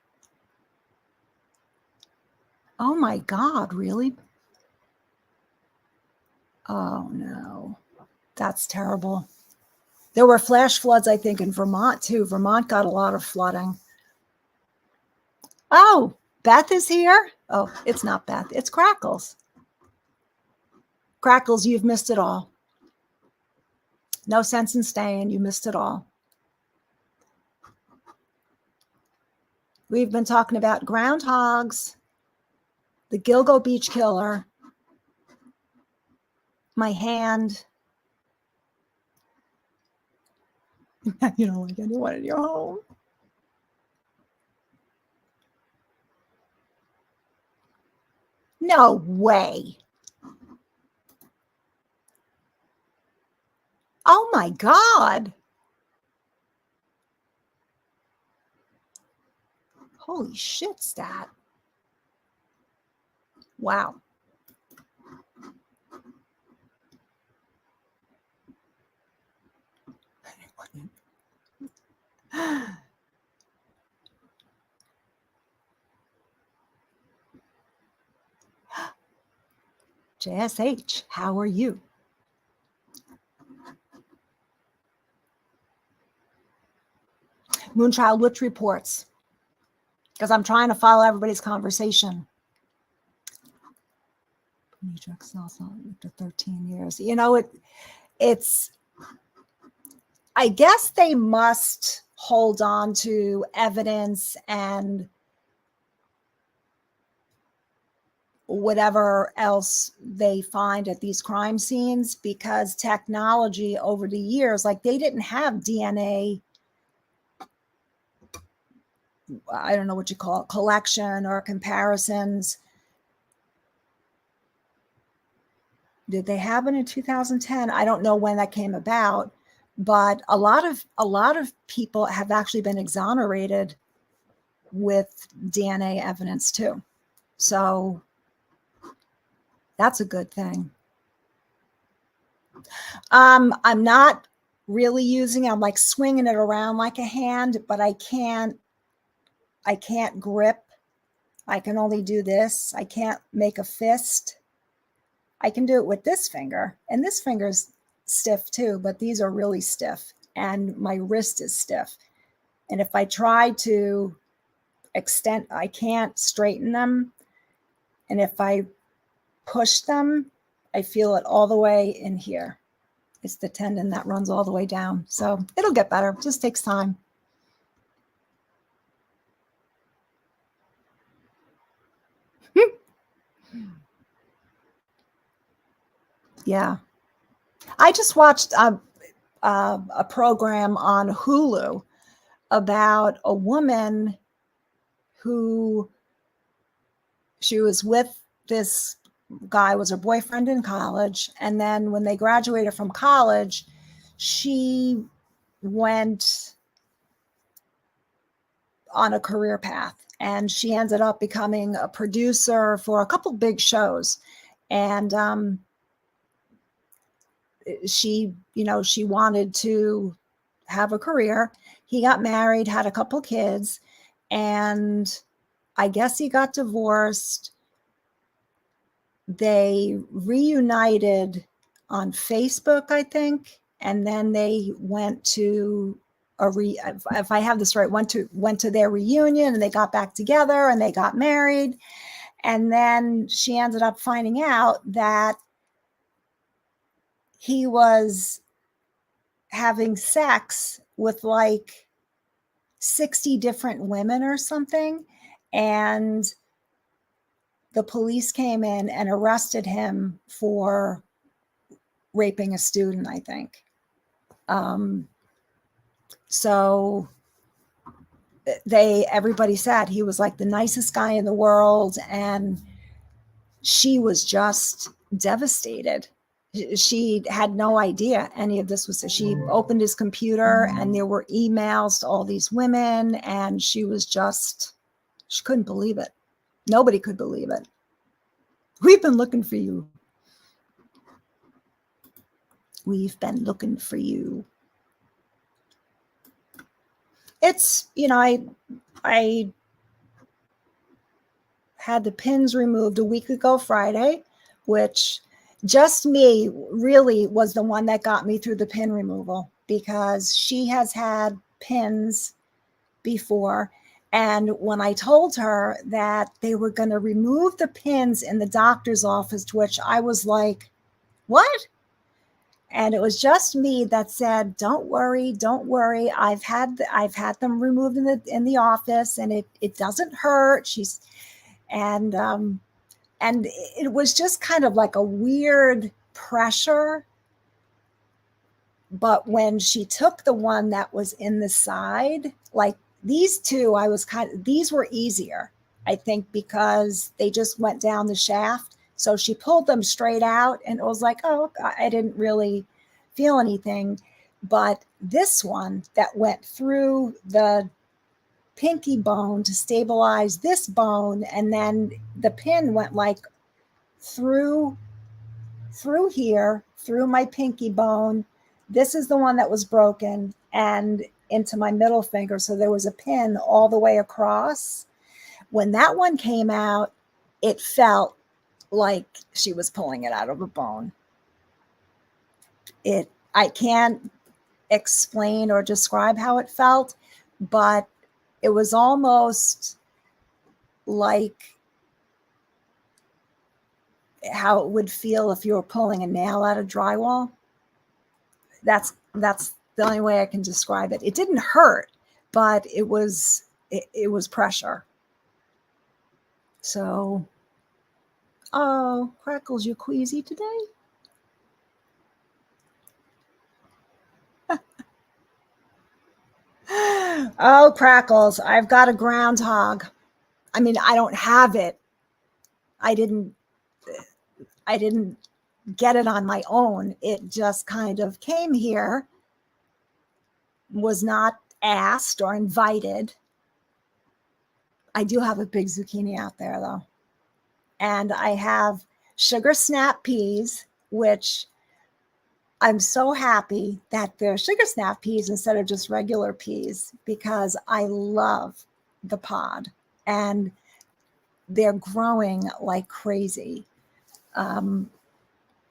Oh my God, really? Oh no, that's terrible. There were flash floods, I think, in Vermont too. Vermont got a lot of flooding. Oh, Beth is here. Oh, it's not Beth. It's Crackles. Crackles, you've missed it all. No sense in staying. You missed it all. We've been talking about groundhogs, the Gilgo Beach killer, my hand. You don't like anyone in your home. No way. Oh my God. Holy shit, Stat. Wow. JSH, how are you? Moonchild, which reports? Because I'm trying to follow everybody's conversation. After 13 years. You know, it's, I guess they must hold on to evidence and whatever else they find at these crime scenes, because technology over the years, like they didn't have DNA, I don't know what you call it, collection or comparisons. Did they have it in 2010? I don't know when that came about, but a lot of people have actually been exonerated with DNA evidence too. So that's a good thing. I'm not really using it. I'm like swinging it around like a hand, but I can't grip. I can only do this. I can't make a fist. I can do it with this finger, and this finger's stiff too, but these are really stiff, and my wrist is stiff. And if I try to extend, I can't straighten them. And if I push them, I feel it all the way in here. It's the tendon that runs all the way down. So it'll get better. It just takes time. Yeah. I just watched a program on Hulu about a woman who, she was with this guy, was her boyfriend in college. And then when they graduated from college, she went on a career path, and she ended up becoming a producer for a couple big shows. And she wanted to have a career. He got married, had a couple kids, and I guess he got divorced. They reunited on Facebook, I think, and then they went to if I have this right, went to their reunion, and they got back together and they got married. And then she ended up finding out that he was having sex with like 60 different women or something. And the police came in and arrested him for raping a student, I think. So everybody said he was like the nicest guy in the world, and she was just devastated. She had no idea any of this was. She opened his computer and there were emails to all these women, and she couldn't believe it. Nobody could believe it. We've been looking for you. We've been looking for you. It's, I had the pins removed a week ago Friday, which just me really was the one that got me through the pin removal, because she has had pins before. And when I told her that they were going to remove the pins in the doctor's office, to which I was like, what? And it was just me that said, don't worry. I've had them removed in the office, and it doesn't hurt. And it was just kind of like a weird pressure. But when she took the one that was in the side, like these two, these were easier, I think, because they just went down the shaft. So she pulled them straight out, and it was like, oh, I didn't really feel anything. But this one that went through the pinky bone to stabilize this bone, and then the pin went like through here, through my pinky bone. This is the one that was broken, and into my middle finger. So there was a pin all the way across. When that one came out, it felt like she was pulling it out of a bone. I can't explain or describe how it felt, but it was almost like how it would feel if you were pulling a nail out of drywall. That's the only way I can describe it. It didn't hurt, but it was pressure. So, oh, Crackles, you queasy today? Oh, Crackles, I've got a groundhog. I mean, I don't have it. I didn't get it on my own. It just kind of came here, was not asked or invited. I do have a big zucchini out there though. And I have sugar snap peas, which I'm so happy that they're sugar snap peas instead of just regular peas, because I love the pod and they're growing like crazy.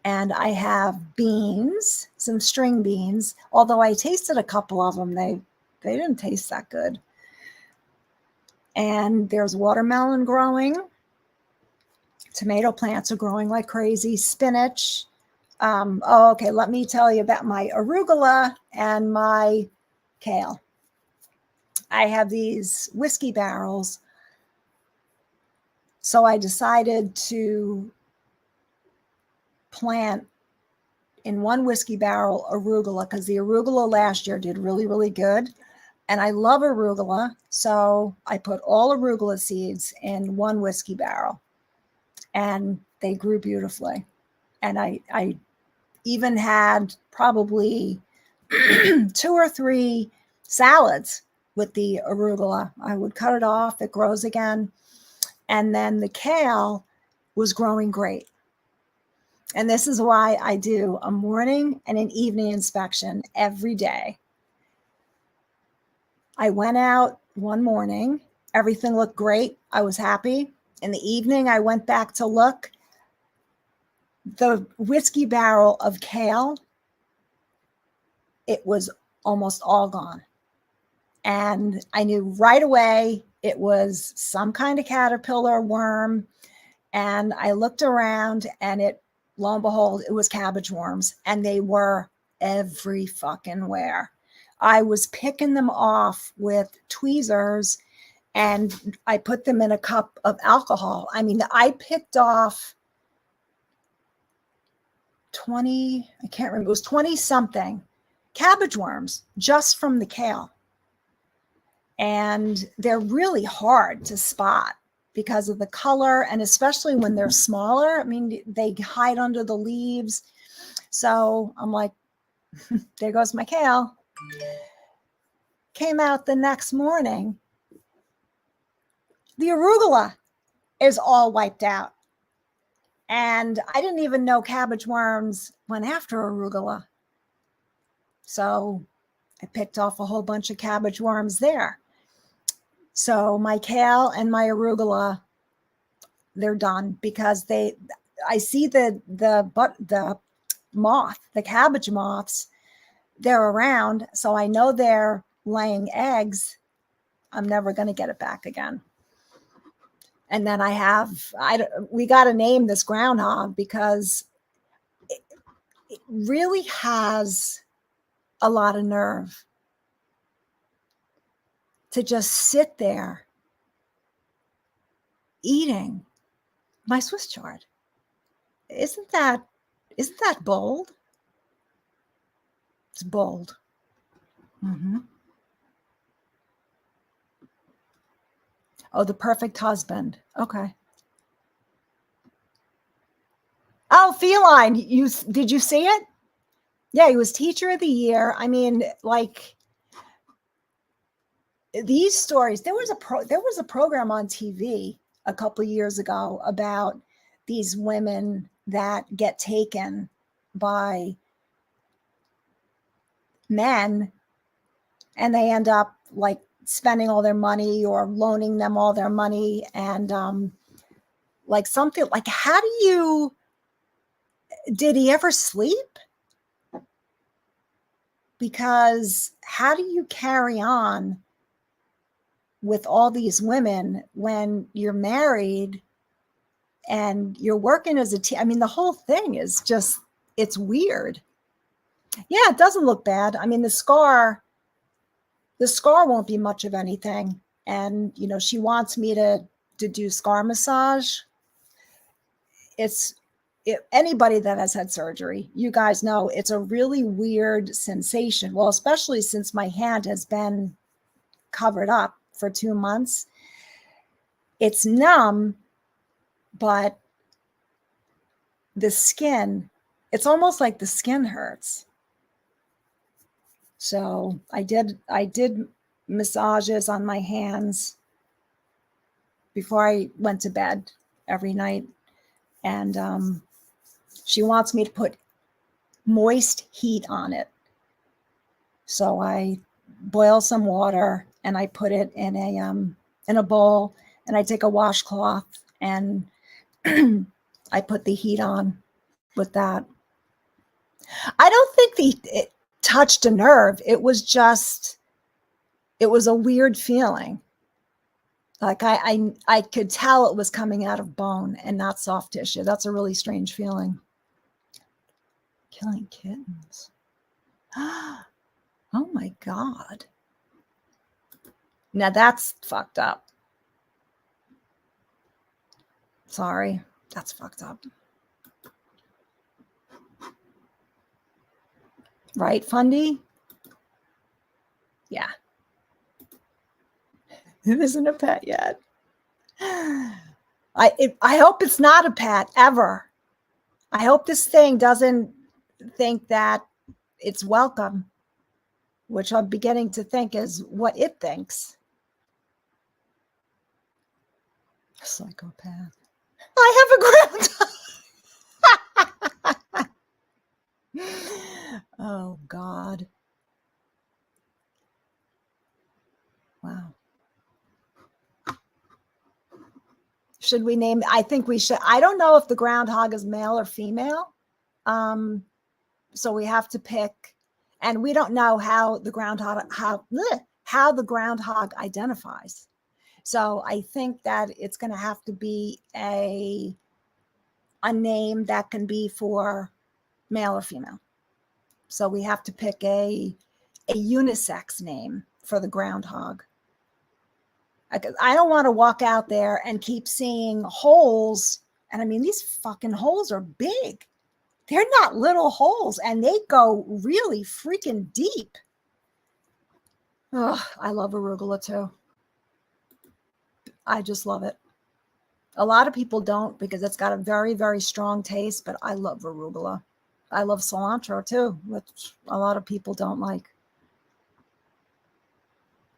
And I have beans, some string beans, although I tasted a couple of them. They didn't taste that good. And there's watermelon growing. Tomato plants are growing like crazy. Spinach. Okay, let me tell you about my arugula and my kale. I have these whiskey barrels. So I decided to plant in one whiskey barrel arugula, because the arugula last year did really, really good. And I love arugula. So I put all arugula seeds in one whiskey barrel and they grew beautifully. And I even had probably 2 or 3 salads with the arugula. I would cut it off, it grows again. And then the kale was growing great. And this is why I do a morning and an evening inspection every day. I went out one morning, everything looked great. I was happy. In the evening, I went back to look. The whiskey barrel of kale, it was almost all gone. And I knew right away it was some kind of caterpillar worm. And I looked around and lo and behold, it was cabbage worms, and they were every fucking where. I was picking them off with tweezers and I put them in a cup of alcohol. I mean, I picked off 20, I can't remember, it was 20 something cabbage worms just from the kale. And they're really hard to spot because of the color, and especially when they're smaller. I mean, they hide under the leaves. So I'm like, there goes my kale. Came out the next morning, the arugula is all wiped out. And I didn't even know cabbage worms went after arugula. So I picked off a whole bunch of cabbage worms there. So my kale and my arugula, they're done, because I see the cabbage moths, they're around. So I know they're laying eggs. I'm never going to get it back again. And then we got to name this groundhog, because it really has a lot of nerve to just sit there eating my Swiss chard. Isn't that bold? It's bold. Mm-hmm. Oh, The Perfect Husband. Okay. Oh, Feline. Did you see it? Yeah, he was Teacher of the Year. I mean, like, these stories. There was a program on TV a couple of years ago about these women that get taken by men, and they end up like spending all their money or loaning them all their money. And like something like, did he ever sleep? Because how do you carry on with all these women when you're married and you're working as a team. I mean, the whole thing is just, it's weird. Yeah, it doesn't look bad. I mean, the scar won't be much of anything. And, you know, she wants me to do scar massage. Anybody that has had surgery, you guys know it's a really weird sensation. Well, especially since my hand has been covered up for 2 months. It's numb, but the skin, it's almost like the skin hurts. So I did massages on my hands before I went to bed every night. And she wants me to put moist heat on it. So I boil some water and I put it in a bowl, and I take a washcloth and I put the heat on with that. I don't think it touched a nerve. It was a weird feeling. Like I could tell it was coming out of bone and not soft tissue. That's a really strange feeling. Killing kittens. Oh my God. Now that's fucked up. Sorry, that's fucked up. Right, Fundy? Yeah. It isn't a pet yet. I hope it's not a pet ever. I hope this thing doesn't think that it's welcome, which I'm beginning to think is what it thinks. Psychopath. I have a groundhog. Oh, God. Wow. Should we name? I think we should. I don't know if the groundhog is male or female. So we have to pick, and we don't know how the groundhog identifies. So I think that it's going to have to be a name that can be for male or female. So we have to pick a unisex name for the groundhog. I don't want to walk out there and keep seeing holes. And I mean, these fucking holes are big. They're not little holes, and they go really freaking deep. Oh, I love arugula too. I just love it. A lot of people don't because it's got a very, very strong taste, but I love arugula. I love cilantro too, which a lot of people don't like.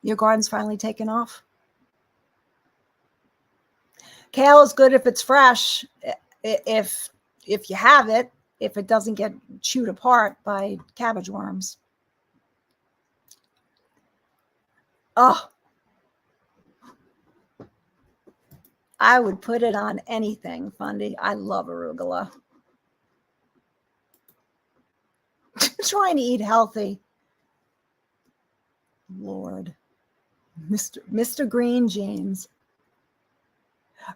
Your garden's finally taken off? Kale is good if it's fresh, if you have it, if it doesn't get chewed apart by cabbage worms. Oh, I would put it on anything, Fundy. I love arugula. Trying to eat healthy. Lord. Mr. Green Jeans.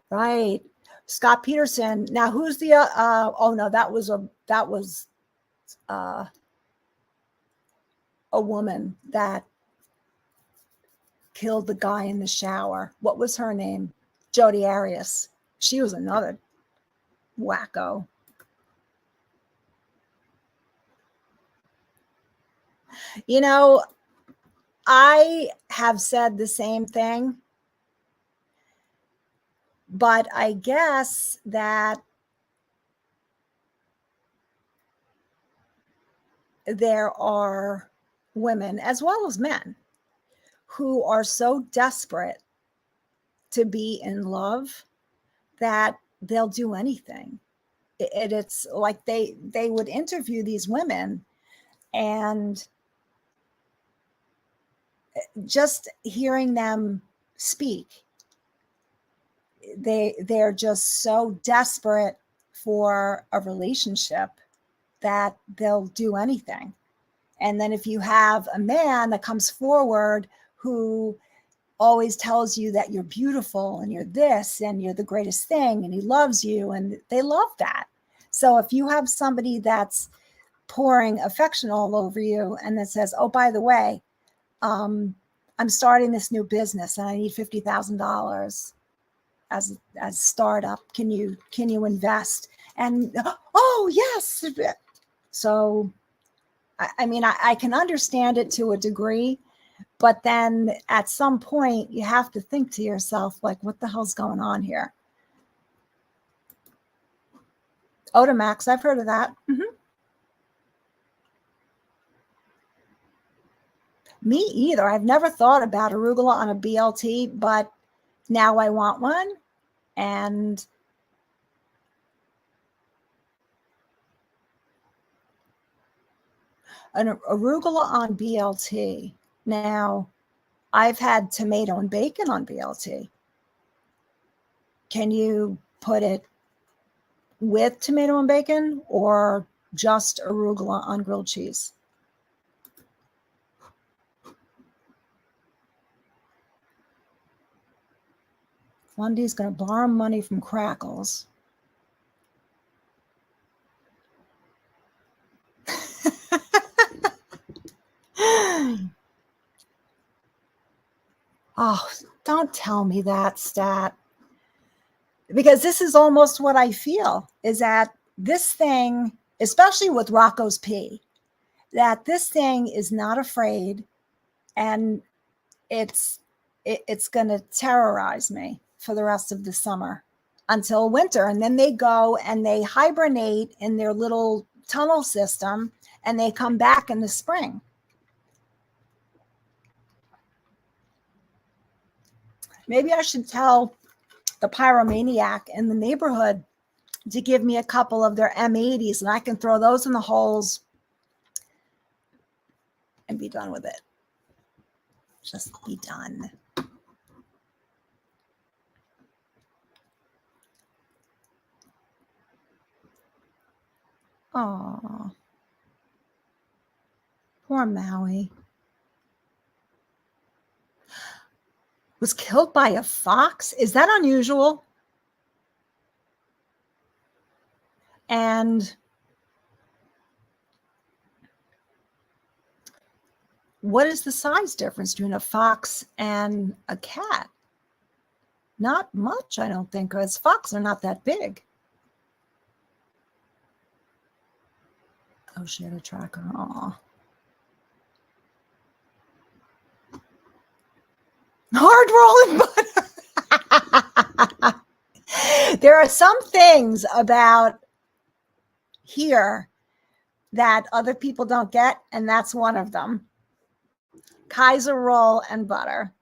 Right. Scott Peterson. Now who's the oh no, that was a woman that killed the guy in the shower. What was her name? Jodi Arias. She was another wacko. You know, I have said the same thing, but I guess that there are women as well as men who are so desperate to be in love that they'll do anything. It's like they would interview these women, and just hearing them speak, they're just so desperate for a relationship that they'll do anything. And then if you have a man that comes forward who always tells you that you're beautiful and you're this and you're the greatest thing and he loves you, and they love that. So if you have somebody that's pouring affection all over you and that says, oh, by the way, I'm starting this new business and I need $50,000 as startup. Can you invest? And oh yes. So I mean, I can understand it to a degree, but then at some point you have to think to yourself, like, what the hell's going on here? Otamax, I've heard of that. Mm-hmm. Me either. I've never thought about arugula on a BLT, but now I want one. And an arugula on BLT. Now, I've had tomato and bacon on BLT. Can you put it with tomato and bacon or just arugula on grilled cheese? Lundy's going to borrow money from Crackles. Oh, don't tell me that, Stat. Because this is almost what I feel, is that this thing, especially with Rocco's P, that this thing is not afraid, and it's going to terrorize me for the rest of the summer until winter. And then they go and they hibernate in their little tunnel system and they come back in the spring. Maybe I should tell the pyromaniac in the neighborhood to give me a couple of their M80s and I can throw those in the holes and be done with it. Just be done. Oh, poor Maui. Was killed by a fox? Is that unusual? And what is the size difference between a fox and a cat? Not much, I don't think, because foxes are not that big. Oh, she had a tracker. Aw. Hard rolling butter. There are some things about here that other people don't get, and that's one of them. Kaiser roll and butter.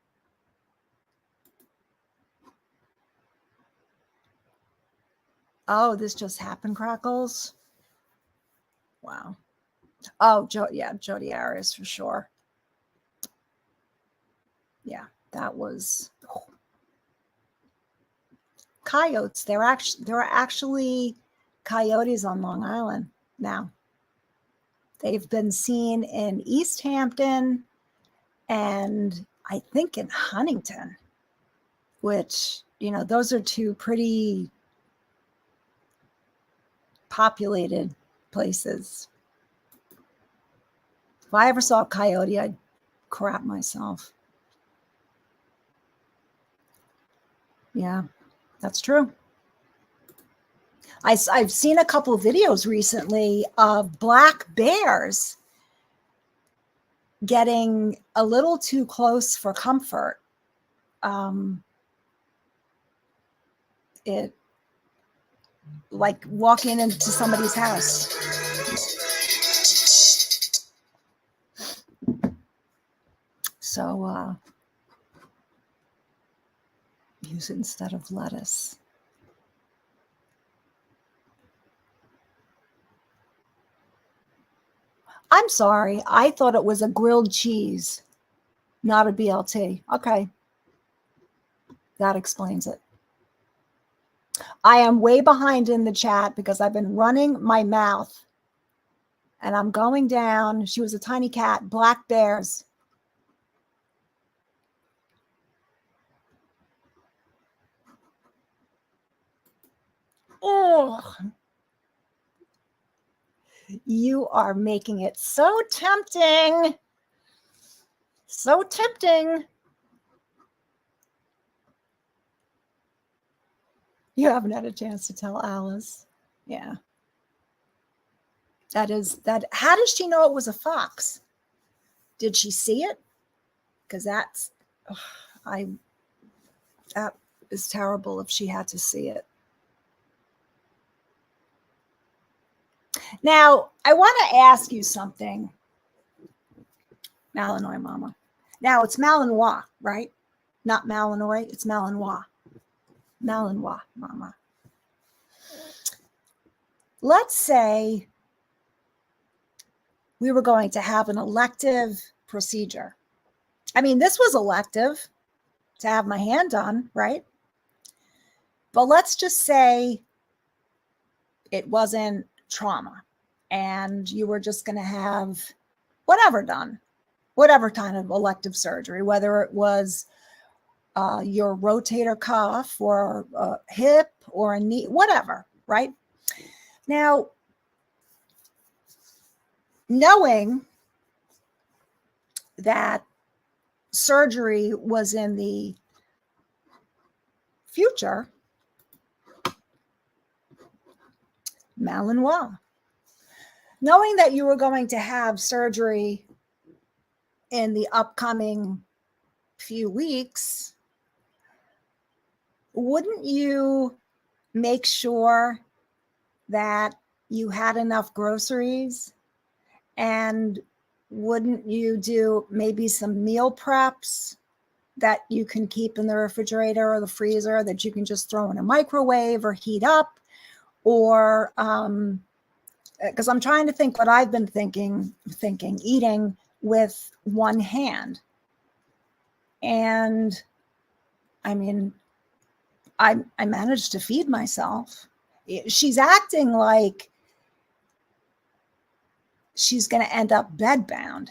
Oh, this just happened, Crackles. Wow. Oh, Jody Arias for sure. Yeah, that was coyotes. There are actually coyotes on Long Island now. They've been seen in East Hampton and I think in Huntington, which, you know, those are two pretty populated places. If I ever saw a coyote, I'd crap myself. Yeah, that's true. I've seen a couple of videos recently of black bears getting a little too close for comfort. It like walking into somebody's house. So use it instead of lettuce. I'm sorry. I thought it was a grilled cheese, not a BLT. Okay. That explains it. I am way behind in the chat because I've been running my mouth and I'm going down. She was a tiny cat, black bears. Oh, you are making it so tempting. So tempting. You haven't had a chance to tell Alice. Yeah. That is that. How does she know it was a fox? Did she see it? Because that's, that is terrible if she had to see it. Now, I want to ask you something, Malinois Mama. Now, it's Malinois, right? Not Malinois, it's Malinois. Malinois Mama. Let's say we were going to have an elective procedure. I mean, this was elective to have my hand done, right? But let's just say it wasn't trauma and you were just going to have whatever done, whatever kind of elective surgery, whether it was your rotator cuff or a hip or a knee, whatever, right? Now, knowing that surgery was in the future, Malinois. Knowing that you were going to have surgery in the upcoming few weeks, wouldn't you make sure that you had enough groceries? And wouldn't you do maybe some meal preps that you can keep in the refrigerator or the freezer that you can just throw in a microwave or heat up? Or because I'm trying to think what I've been thinking eating with one hand. And I mean, I managed to feed myself. She's acting like she's going to end up bedbound.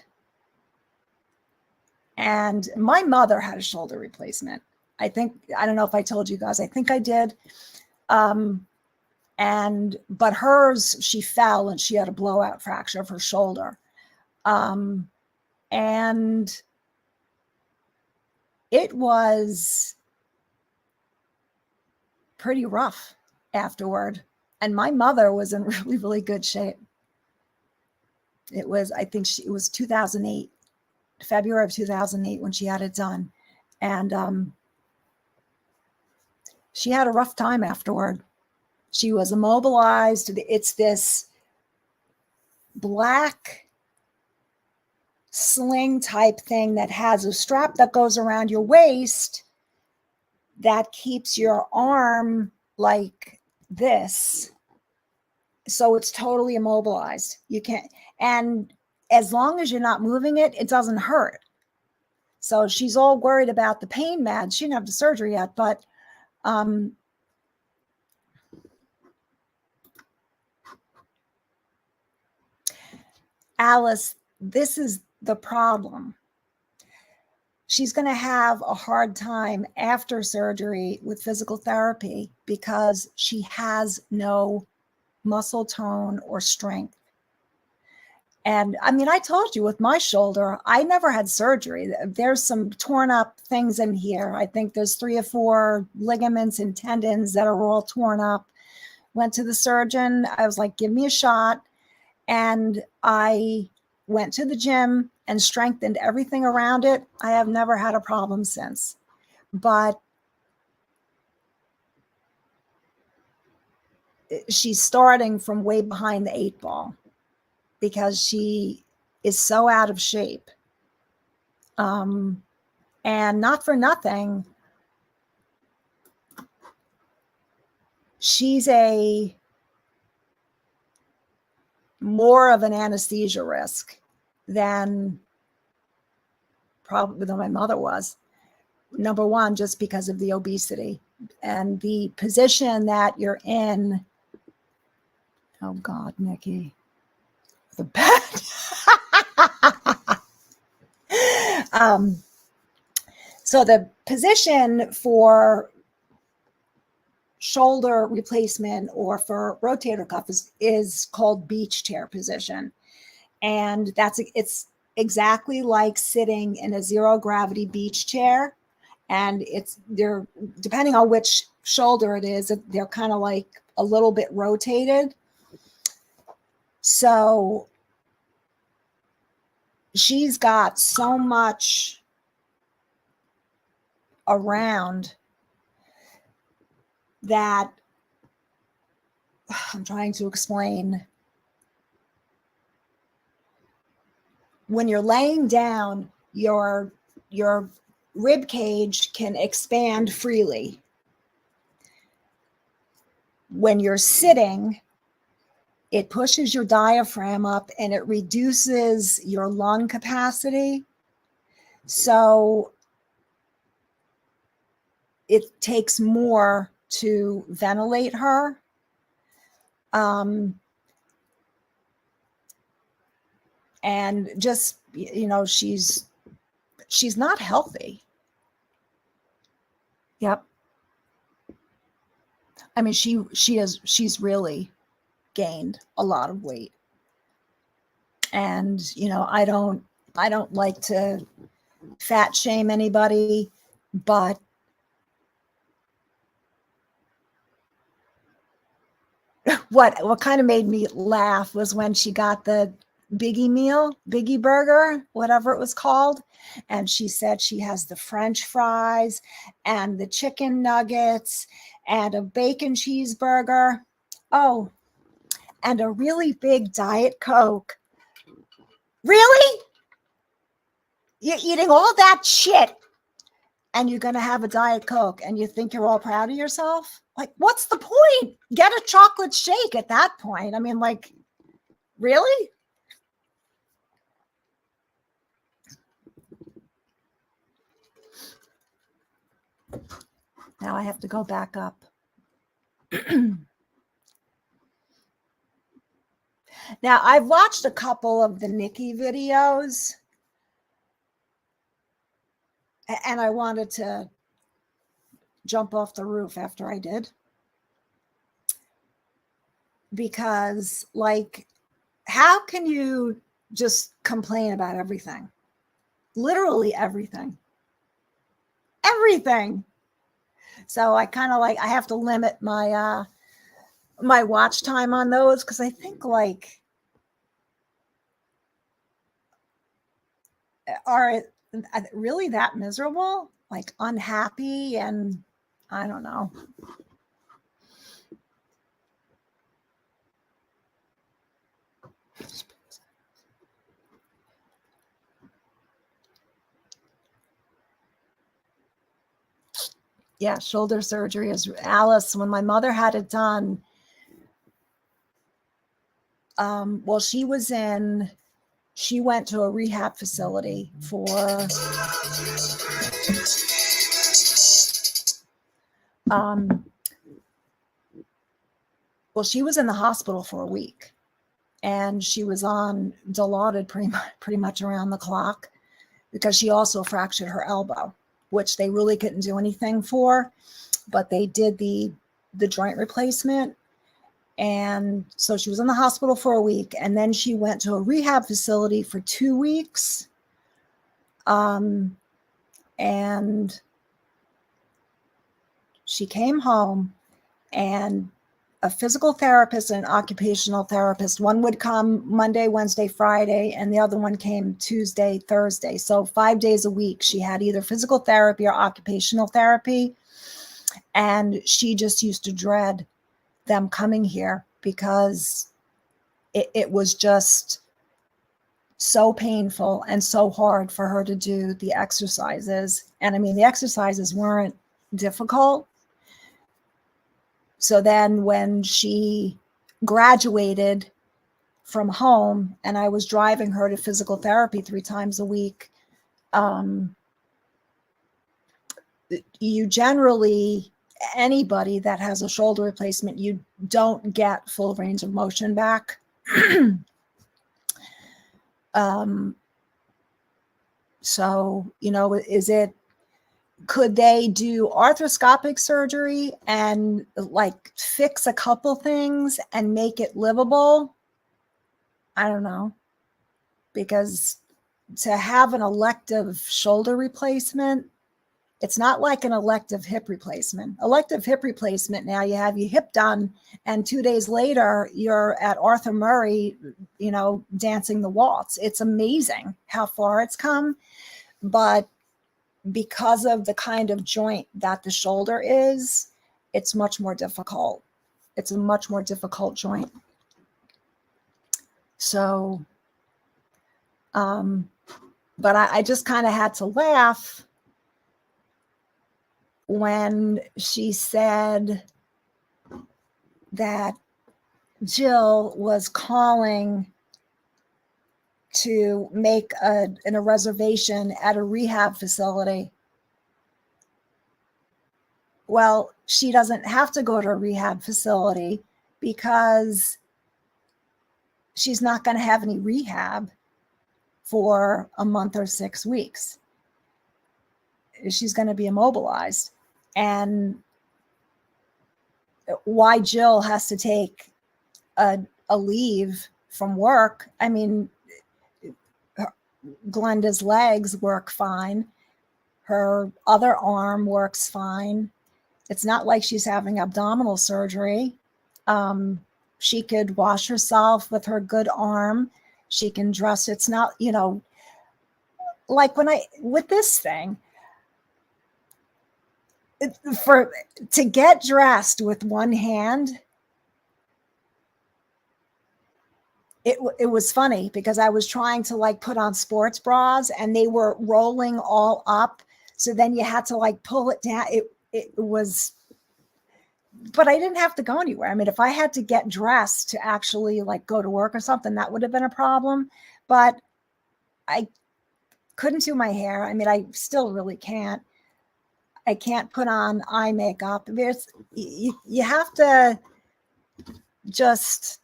And my mother had a shoulder replacement. I don't know if I told you guys, I think I did. But hers, she fell and she had a blowout fracture of her shoulder. And it was pretty rough afterward. And my mother was in really, really good shape. It was, I think it was 2008, February of 2008 when she had it done. And she had a rough time afterward. She was immobilized. It's this black sling type thing that has a strap that goes around your waist that keeps your arm like this. So it's totally immobilized. You can't, and as long as you're not moving it, it doesn't hurt. So she's all worried about the pain meds. She didn't have the surgery yet, but Alice, this is the problem. She's going to have a hard time after surgery with physical therapy because she has no muscle tone or strength. And I mean, I told you with my shoulder, I never had surgery. There's some torn up things in here. I think there's 3 or 4 ligaments and tendons that are all torn up. Went to the surgeon. I was like, give me a shot. And I went to the gym and strengthened everything around it. I have never had a problem since. But she's starting from way behind the 8 ball because she is so out of shape. And not for nothing, she's more of an anesthesia risk than my mother was. Number one, just because of the obesity and the position that you're in. Oh God, Nikki, the bed. So the position for shoulder replacement or for rotator cuff is called beach chair position. And it's exactly like sitting in a zero gravity beach chair. And they're, depending on which shoulder it is, they're kind of like a little bit rotated. So she's got so much around that I'm trying to explain. When you're laying down, your rib cage can expand freely. When you're sitting, it pushes your diaphragm up and it reduces your lung capacity. So it takes more to ventilate her. And just, you know, she's not healthy. Yep. I mean, she's really gained a lot of weight. And, you know, I don't like to fat shame anybody, but what kind of made me laugh was when she got the Biggie burger, whatever it was called. And she said she has the French fries and the chicken nuggets and a bacon cheeseburger. Oh, and a really big Diet Coke. Really? You're eating all that shit and you're going to have a Diet Coke and you think you're all proud of yourself? Like, what's the point? Get a chocolate shake at that point. I mean, like, really? Now I have to go back up. Now, I've watched a couple of the Nikki videos, and I wanted to jump off the roof after I did. Because, like, how can you just complain about everything? Literally everything. Everything. So I kind of like, I have to limit my my watch time on those, because I think, like, are really that miserable? Like, unhappy, and I don't know. Yeah, shoulder surgery is Alice. When my mother had it done, well, she went to a rehab facility for well, she was in the hospital for a week, and she was on Dilaudid pretty much around the clock, because she also fractured her elbow, which they really couldn't do anything for, but they did the joint replacement. And so she was in the hospital for a week, and then she went to a rehab facility for 2 weeks. And she came home, and a physical therapist and an occupational therapist, one would come Monday, Wednesday, Friday, and the other one came Tuesday, Thursday. So 5 days a week, she had either physical therapy or occupational therapy. And she just used to dread them coming here, because it was just so painful and so hard for her to do the exercises. And I mean, the exercises weren't difficult. So then when she graduated from home and I was driving her to physical therapy 3 times a week, you generally, anybody that has a shoulder replacement, you don't get full range of motion back. So, you know, is it could they do arthroscopic surgery and like fix a couple things and make it livable? I don't know. Because to have an elective shoulder replacement, it's not like an elective hip replacement. Elective hip replacement, now you have your hip done, and 2 days later, you're at Arthur Murray, you know, dancing the waltz. It's amazing how far it's come. But because of the kind of joint that the shoulder is, it's much more difficult. It's a much more difficult joint. So, but I just kind of had to laugh when she said that Jill was calling to make a reservation at a rehab facility. Well, she doesn't have to go to a rehab facility because she's not going to have any rehab for a month or 6 weeks. She's going to be immobilized. And why Jill has to take a leave from work, I mean, Glenda's legs work fine. Her other arm works fine. It's not like she's having abdominal surgery. She could wash herself with her good arm. She can dress. It's not, you know, like with this thing, to get dressed with one hand, it was funny because I was trying to like put on sports bras and they were rolling all up. So then you had to like pull it down. It was, but I didn't have to go anywhere. I mean, if I had to get dressed to actually like go to work or something, that would have been a problem. But I couldn't do my hair. I mean, I still really can't. I can't put on eye makeup. You have to just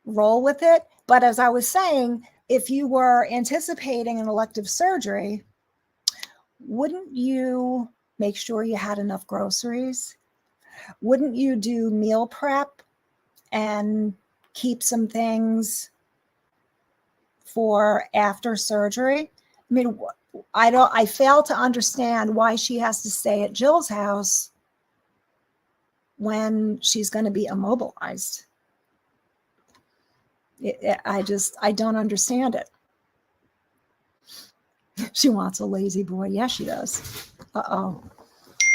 roll with it. But as I was saying, if you were anticipating an elective surgery, wouldn't you make sure you had enough groceries? Wouldn't you do meal prep and keep some things for after surgery? I mean, I fail to understand why she has to stay at Jill's house when she's going to be immobilized. I don't understand it. She wants a lazy boy. Yes, she does. Uh-oh.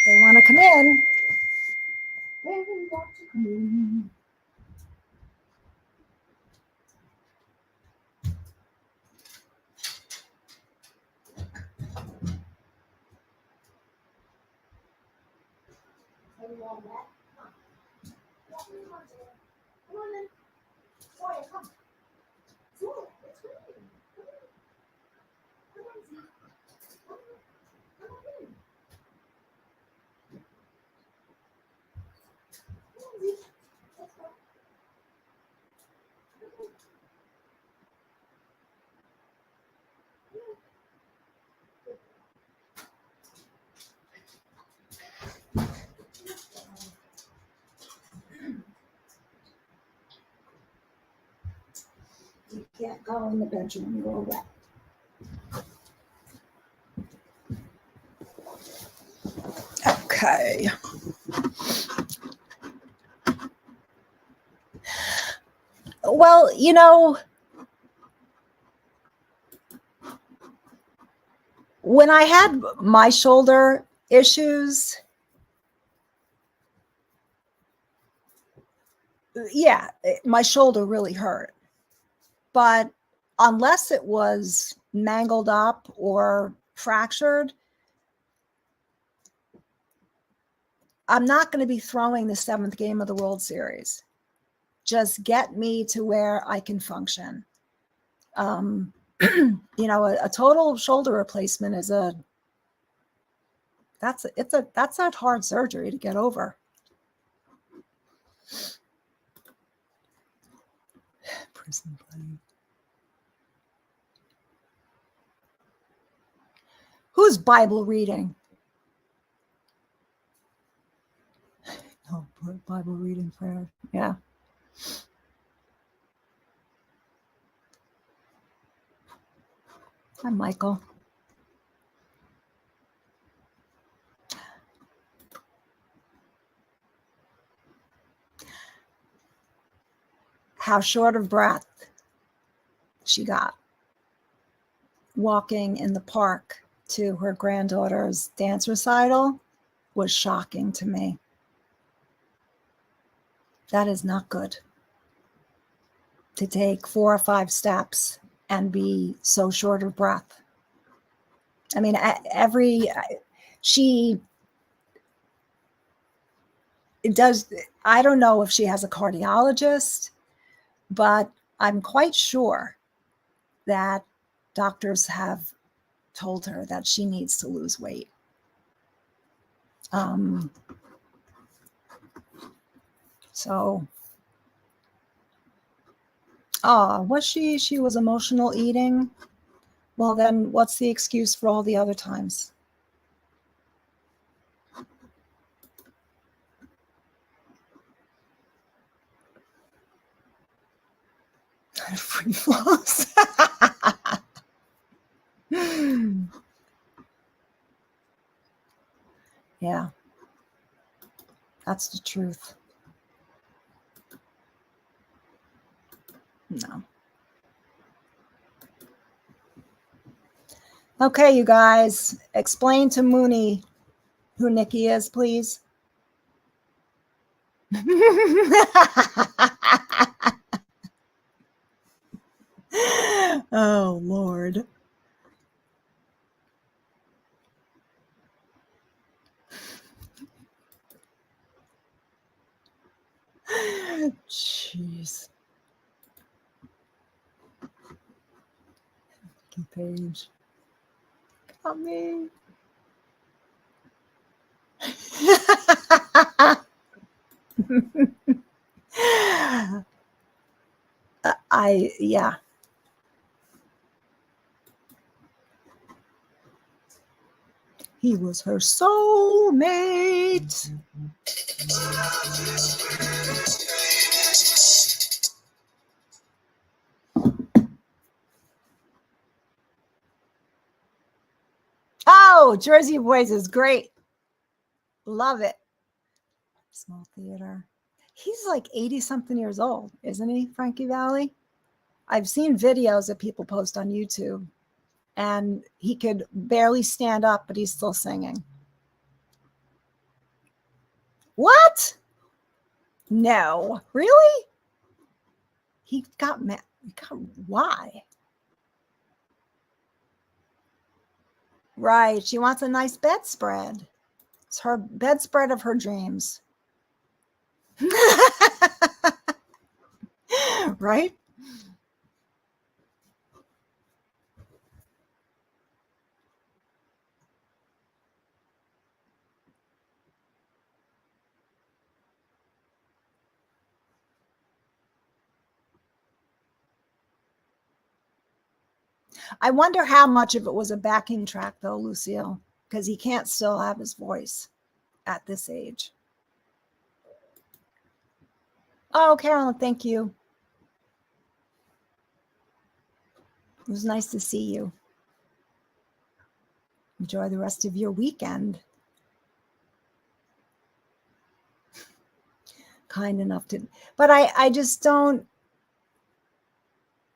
They want to come in. They want to come in. You can't go in the bedroom, you're wet. Okay. Well, you know, when I had my shoulder issues, yeah, my shoulder really hurt. But unless it was mangled up or fractured, I'm not going to be throwing the 7th game of the World Series. Just get me to where I can function. You know, a total shoulder replacement is that's a hard surgery to get over. Prison play. Who's just Bible reading. Oh, Bible reading prayer. Yeah. Hi, Michael. How short of breath she got walking in the park to her granddaughter's dance recital was shocking to me. That is not good. To take 4 or 5 steps and be so short of breath. I mean, she does, I don't know if she has a cardiologist, but I'm quite sure that doctors have told her that she needs to lose weight. So, was she was emotional eating? Well, then what's the excuse for all the other times? Free flows. Yeah, that's the truth. No. Okay, you guys, explain to Mooney who Nikki is, please. Oh, Lord. Jeez. Page. Got me. Yeah. He was her soulmate. Oh, Jersey Boys is great. Love it. Small theater. He's like 80 something years old, isn't he, Frankie Valli? I've seen videos that people post on YouTube, and he could barely stand up, but he's still singing. What? No, really? He got mad. Why? Right. She wants a nice bedspread. It's her bedspread of her dreams. Right? I wonder how much of it was a backing track, though, Lucille, because he can't still have his voice at this age. Oh, Carolyn, thank you. It was nice to see you. Enjoy the rest of your weekend. Kind enough to, but I just don't,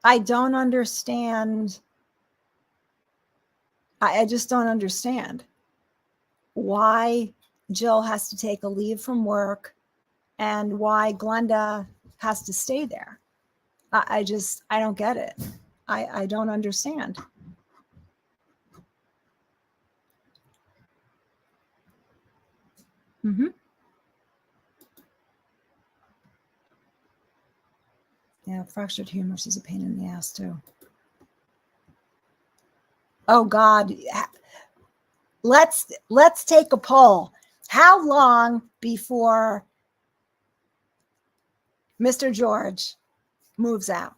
I don't understand. I just don't understand why Jill has to take a leave from work and why Glenda has to stay there. I don't get it. I don't understand. Mm-hmm. Yeah, fractured humerus is a pain in the ass too. Oh God. Let's take a poll. How long before Mr. George moves out?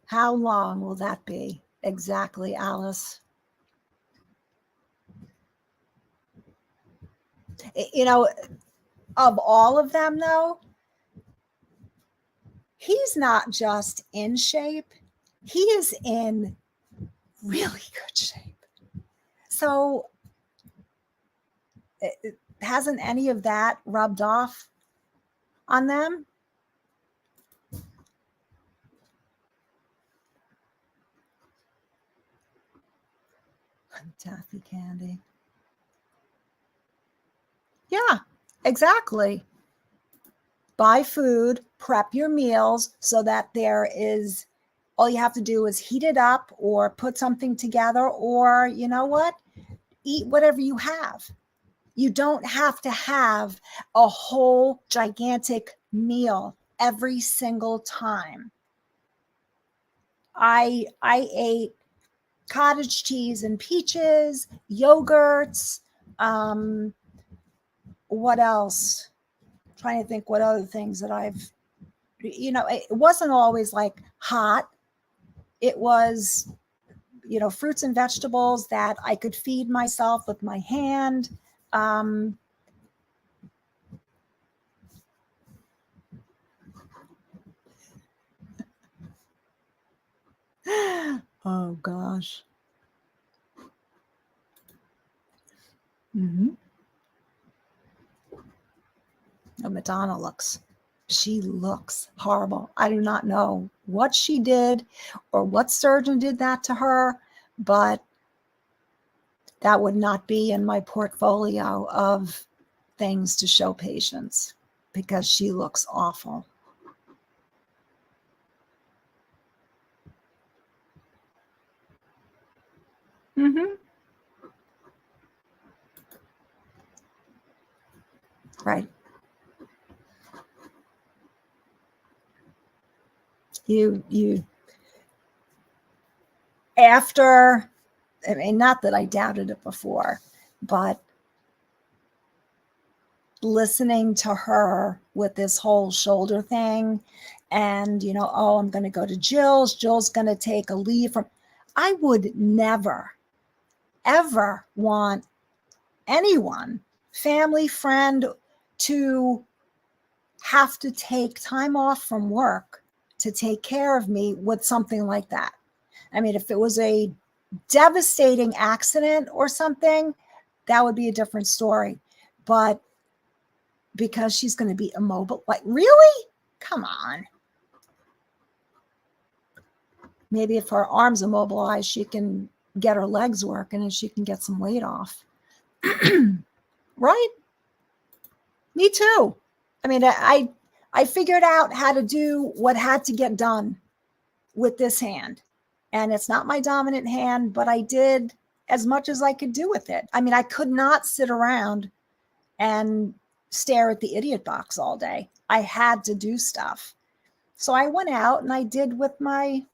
How long will that be? Exactly, Alice. You know, of all of them, though, he's not just in shape, he is in really good shape. So, hasn't any of that rubbed off on them? Taffy candy. Yeah, exactly. Buy food, prep your meals so that there is, all you have to do is heat it up or put something together, or you know what? Eat whatever you have. You don't have to have a whole gigantic meal every single time. I ate cottage cheese and peaches, yogurts, what else? I'm trying to think what other things that I've, it wasn't always like hot. It was, fruits and vegetables that I could feed myself with my hand. Oh gosh. Oh, Madonna she looks horrible. I do not know what she did or what surgeon did that to her, but that would not be in my portfolio of things to show patients because she looks awful. Right. You after, I mean, not that I doubted it before, but listening to her with this whole shoulder thing and, oh, I'm going to go to Jill's going to take a leave from, I would never, ever want anyone, family, friend, to have to take time off from work to take care of me with something like that. I mean, if it was a devastating accident or something, that would be a different story. But because she's going to be immobile, like, really? Come on. Maybe if her arms immobilized, she can get her legs working and she can get some weight off. Right? Me too. I mean, I figured out how to do what had to get done with this hand. And it's not my dominant hand, but I did as much as I could do with it. I mean, I could not sit around and stare at the idiot box all day. I had to do stuff. So I went out and I did with my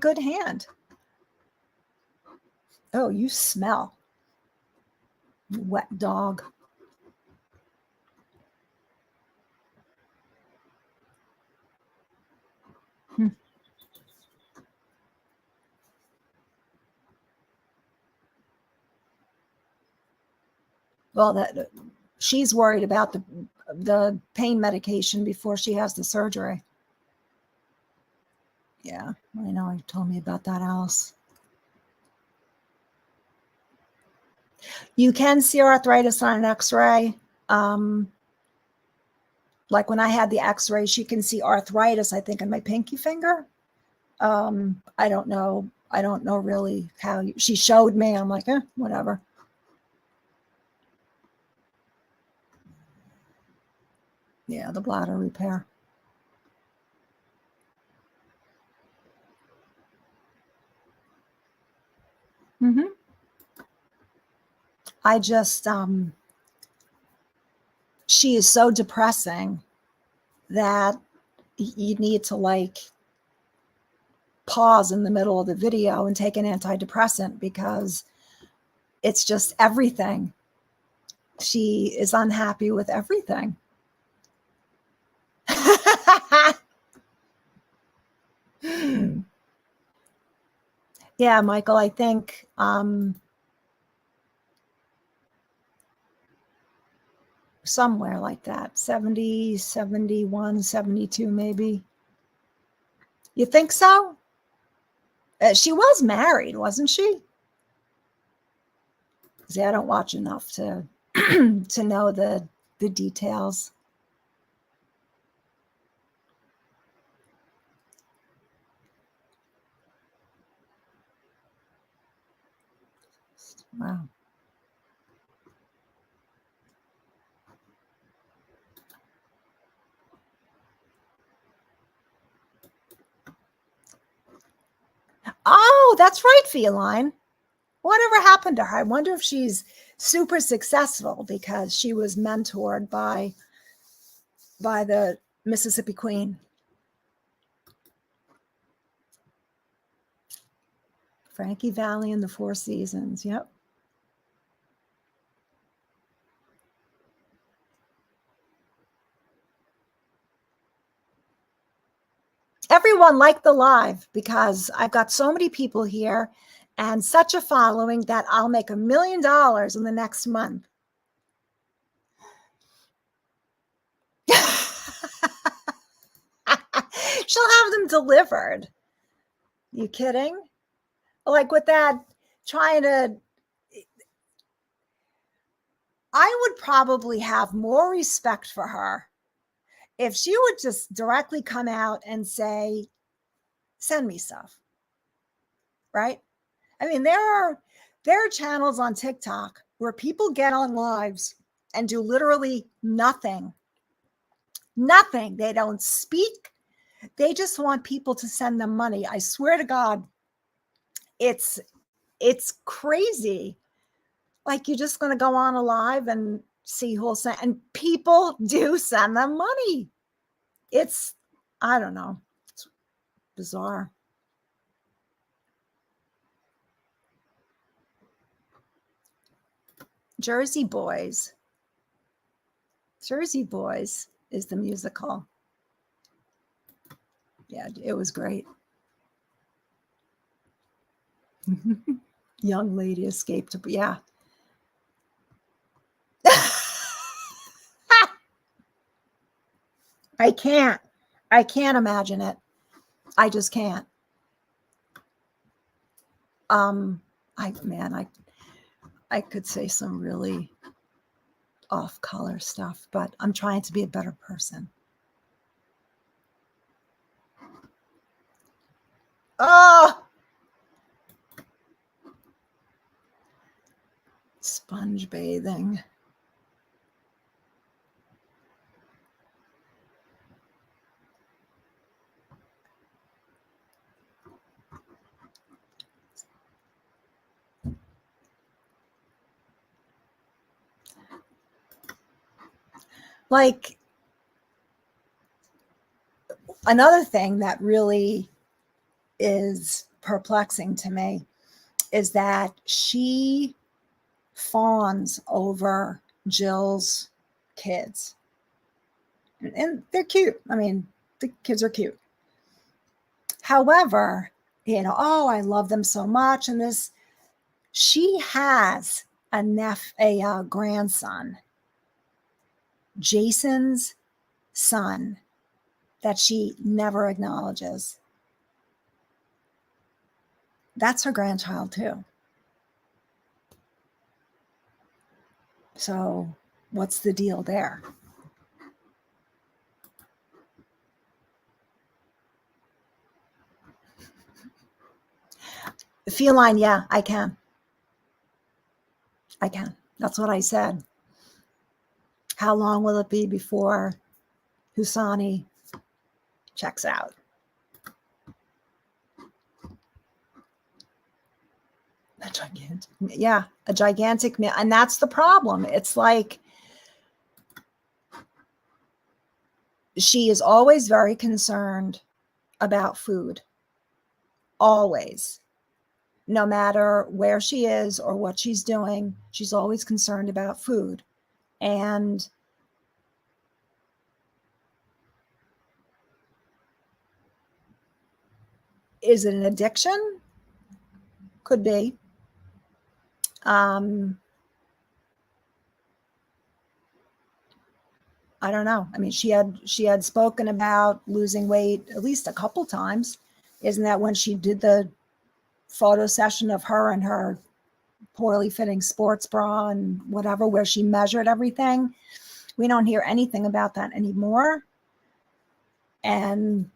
good hand. Oh, you smell. Wet dog. Well, that she's worried about the pain medication before she has the surgery. Yeah, I know. You told me about that, Alice. You can see arthritis on an X-ray. Like when I had the X-rays, you can see arthritis, I think, in my pinky finger. I don't know. I don't know really how she showed me. I'm like, whatever. Yeah, the bladder repair. I just, she is so depressing that you need to like pause in the middle of the video and take an antidepressant because it's just everything. She is unhappy with everything. Yeah, Michael, I think somewhere like that, 70, 71, 72 maybe. You think so? She was married, wasn't she? See, I don't watch enough to to know the details. Wow. Oh, that's right, Feline. Whatever happened to her? I wonder if she's super successful because she was mentored by the Mississippi Queen. Frankie Valli and the Four Seasons. Yep. Everyone liked the live because I've got so many people here and such a following that I'll make $1 million in the next month. She'll have them delivered. You kidding? Like with that, trying to, I would probably have more respect for her if she would just directly come out and say, send me stuff. Right? I mean, there are channels on TikTok where people get on lives and do literally nothing. Nothing. They don't speak. They just want people to send them money. I swear to God, it's crazy. Like you're just going to go on a live and see who'll send, and people do send them money. It's, I don't know. It's bizarre. Jersey Boys. Jersey Boys is the musical. Yeah, it was great. Young lady escaped. Yeah. I can't imagine it. I just can't. I could say some really off color stuff, but I'm trying to be a better person. Oh, sponge bathing. Like, another thing that really is perplexing to me is that she fawns over Jill's kids. And they're cute. I mean, the kids are cute. However, oh, I love them so much. And this, she has a grandson, Jason's son, that she never acknowledges. That's her grandchild too. So what's the deal there? Feline, yeah, I can. That's what I said. How long will it be before Husani checks out? A gigantic, and that's the problem. It's like she is always very concerned about food. Always. No matter where she is or what she's doing, she's always concerned about food. And is it an addiction? Could be. I don't know. I mean, she had spoken about losing weight at least a couple times. Isn't that when she did the photo session of her and her poorly fitting sports bra and whatever, where she measured everything? We don't hear anything about that anymore. And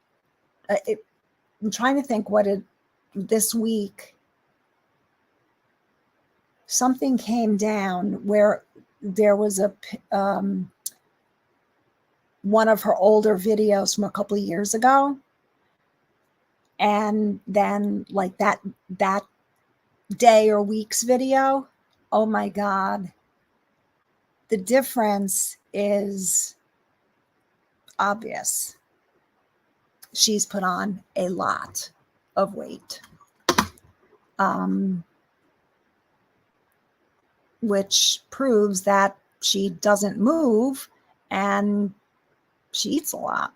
I'm trying to think this week, something came down where there was one of her older videos from a couple of years ago. And then like that day or week's video, oh my God, the difference is obvious. She's put on a lot of weight, which proves that she doesn't move and she eats a lot.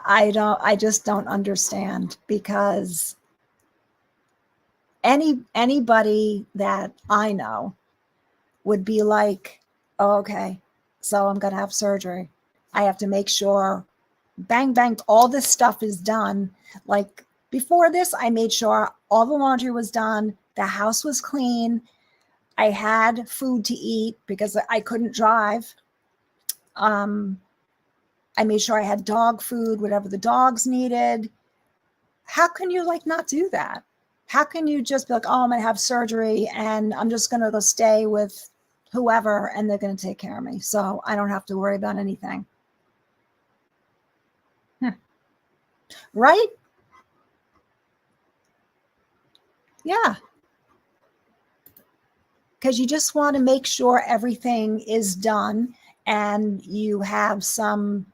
I just don't understand, because anybody that I know would be like, oh, okay, so I'm going to have surgery. I have to make sure bang, bang, all this stuff is done. Like before this, I made sure all the laundry was done. The house was clean. I had food to eat because I couldn't drive. I made sure I had dog food, whatever the dogs needed. How can you like not do that? How can you just be like, oh, I'm going to have surgery and I'm just going to go stay with whoever and they're going to take care of me, so I don't have to worry about anything? Right? Yeah. Because you just want to make sure everything is done and you have some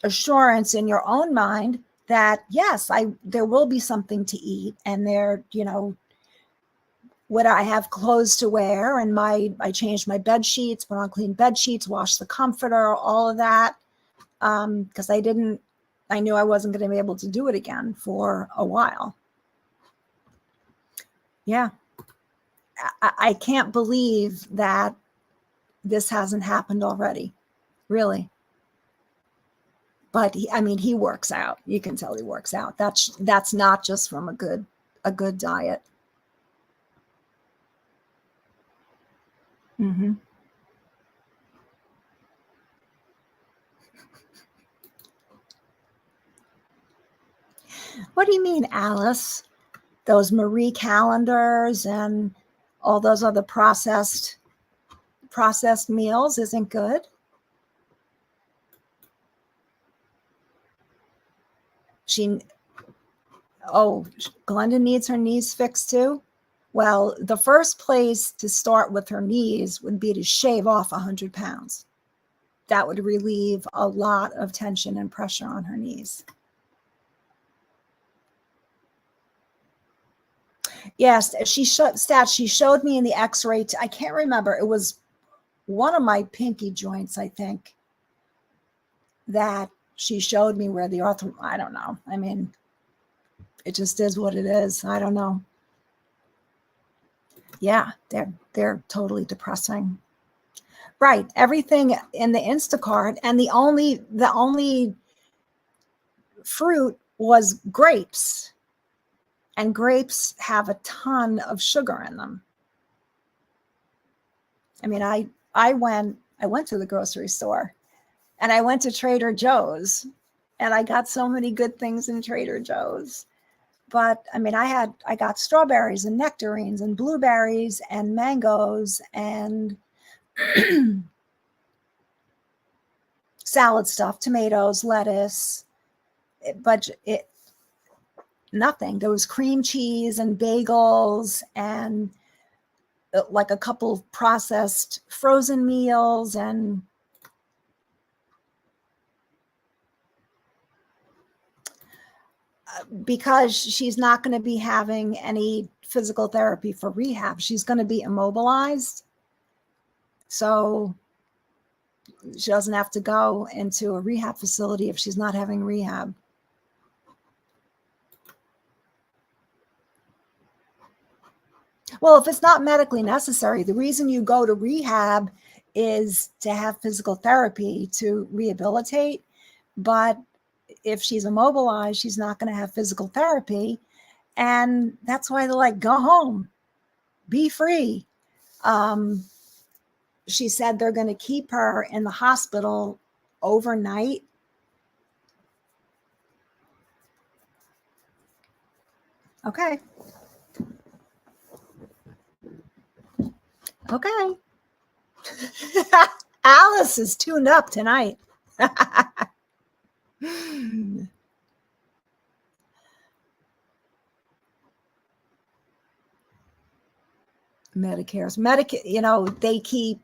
assurance in your own mind that yes, there will be something to eat, and there, would I have clothes to wear, and I changed my bed sheets, put on clean bed sheets, washed the comforter, all of that, because I knew I wasn't going to be able to do it again for a while. Yeah. I can't believe that this hasn't happened already, really. But he works out. You can tell he works out. That's not just from a good diet. Mm-hmm. What do you mean, Alice? Those Marie calendars and all those other processed meals isn't good? Glenda needs her knees fixed too? Well, the first place to start with her knees would be to shave off 100 pounds. That would relieve a lot of tension and pressure on her knees. Yes, she showed me in the x-ray. I can't remember. It was one of my pinky joints, I think, that she showed me where the I don't know. I mean, it just is what it is. I don't know. Yeah, they're totally depressing. Right. Everything in the Instacart, and the only fruit was grapes. And grapes have a ton of sugar in them. I mean, I went to the grocery store, and I went to Trader Joe's, and I got so many good things in Trader Joe's. But I mean, I got strawberries and nectarines and blueberries and mangoes and salad stuff, tomatoes, lettuce, but nothing. There was cream cheese and bagels and like a couple processed frozen meals, and because she's not going to be having any physical therapy for rehab. She's going to be immobilized. So she doesn't have to go into a rehab facility if she's not having rehab. Well, if it's not medically necessary, the reason you go to rehab is to have physical therapy to rehabilitate. But if she's immobilized, she's not going to have physical therapy. And that's why they're like, go home, be free. She said they're going to keep her in the hospital overnight. Okay. Okay. Alice is tuned up tonight. Medicare, they keep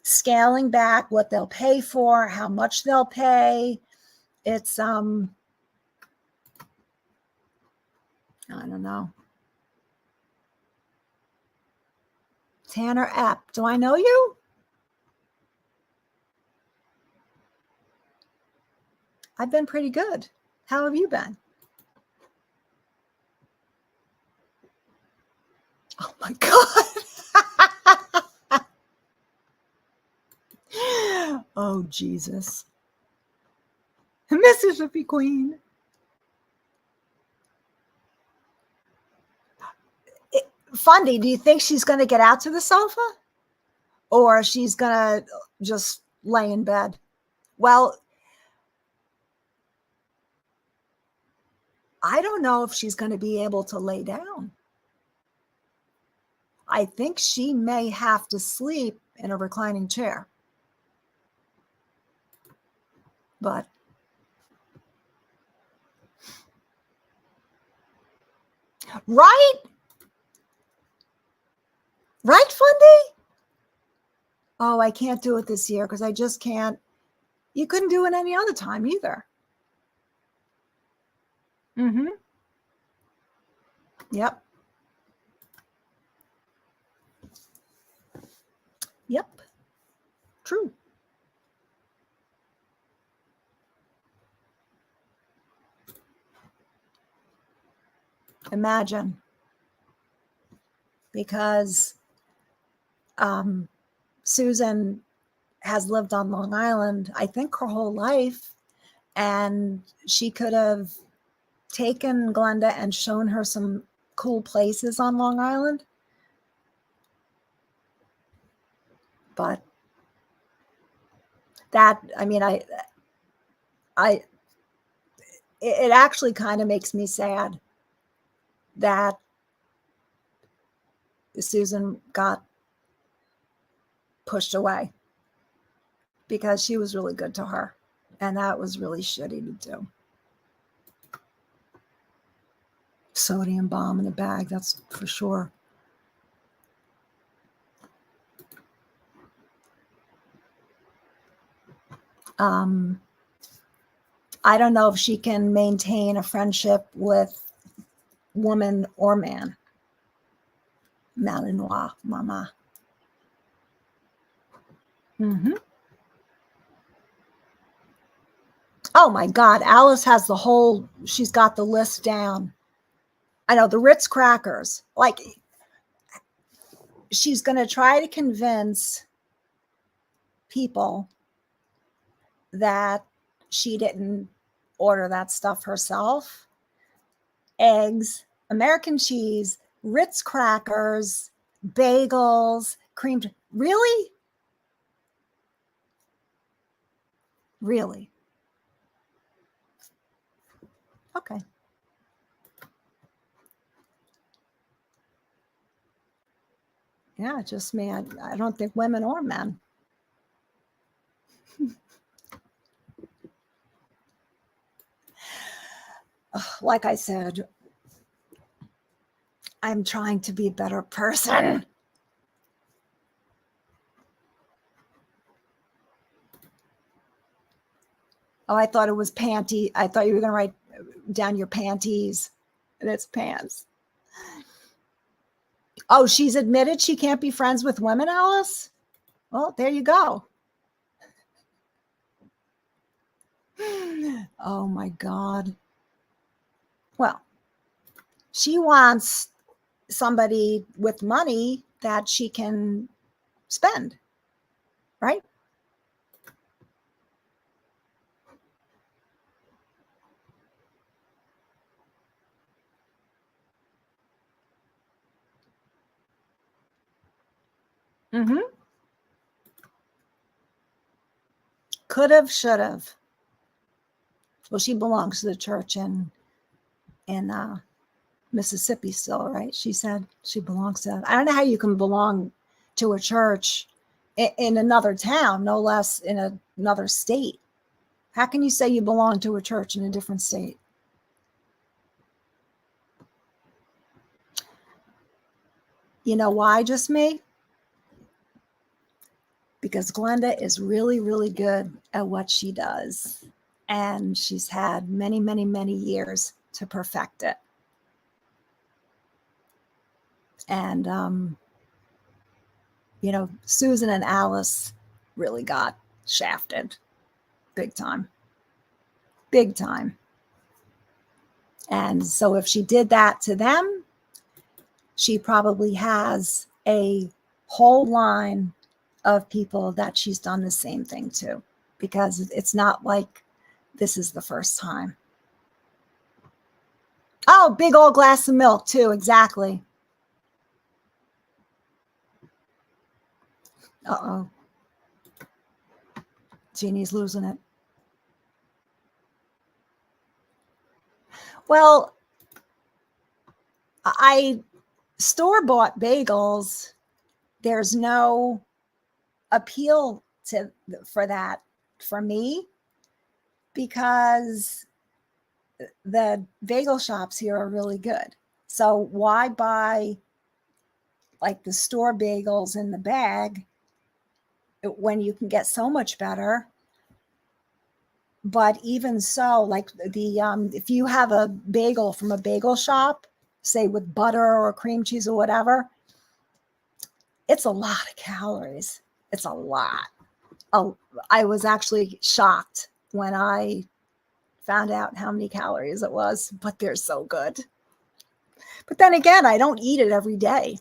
scaling back what they'll pay for, how much they'll pay. It's, I don't know. Tanner Epp, do I know you? I've been pretty good. How have you been? Oh my God. Oh, Jesus. Mississippi Queen. Fundy, do you think she's going to get out to the sofa? Or she's going to just lay in bed? Well, I don't know if she's going to be able to lay down. I think she may have to sleep in a reclining chair. But right? Right, Fundy? Oh, I can't do it this year because I just can't. You couldn't do it any other time either. Mm-hmm. Yep. Yep. True. Imagine. Because Susan has lived on Long Island, I think, her whole life. And she could have taken Glenda and shown her some cool places on Long Island. But that, I mean, it actually kind of makes me sad that Susan got pushed away because she was really good to her. And that was really shitty to do. Sodium bomb in a bag, that's for sure. I don't know if she can maintain a friendship with woman or man. Malinois, mama. Mm-hmm. Oh my God, Alice has she's got the list down. I know, the Ritz crackers. Like, she's going to try to convince people that she didn't order that stuff herself. Eggs, American cheese, Ritz crackers, bagels, cream. Really? Really? Okay. Yeah, just me. I don't think women or men. Like I said, I'm trying to be a better person. Oh, I thought it was panty. I thought you were going to write down your panties. And it's pants. Oh, she's admitted she can't be friends with women, Alice? Well, there you go. Oh my God. Well, she wants somebody with money that she can spend, right? Mm-hmm. Could have, should have. Well, she belongs to the church in Mississippi still, right? She said she belongs to that. I don't know how you can belong to a church in another town, no less in another state. How can you say you belong to a church in a different state? You know why, just me? Because Glenda is really, really good at what she does. And she's had many, many, many years to perfect it. And, you know, Susan and Alice really got shafted big time. Big time. And so if she did that to them, she probably has a whole line of people that she's done the same thing to, because it's not like this is the first time. Oh, big old glass of milk too. Exactly. Uh-oh. Jeannie's losing it. Well, I store-bought bagels. There's no appeal for that for me, because the bagel shops here are really good. So why buy like the store bagels in the bag when you can get so much better? But even so, like if you have a bagel from a bagel shop, say with butter or cream cheese or whatever, it's a lot of calories. It's a lot. Oh, I was actually shocked when I found out how many calories it was, but they're so good. But then again, I don't eat it every day.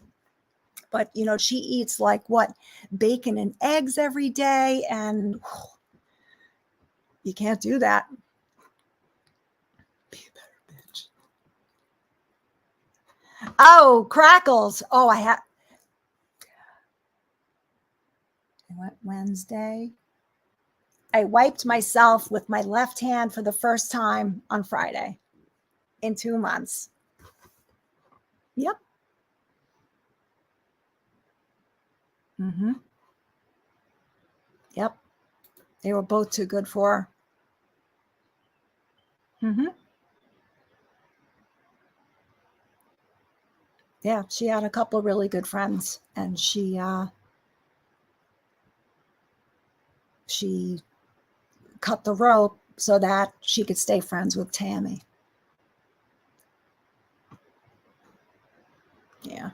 But, you know, she eats like what? Bacon and eggs every day. And you can't do that. Be a better bitch. Oh, crackles. Oh, I went Wednesday. I wiped myself with my left hand for the first time on Friday in 2 months. Yep. Mm-hmm. Yep. They were both too good for her. Mm-hmm. Yeah, she had a couple of really good friends, and she cut the rope so that she could stay friends with Tammy. Yeah.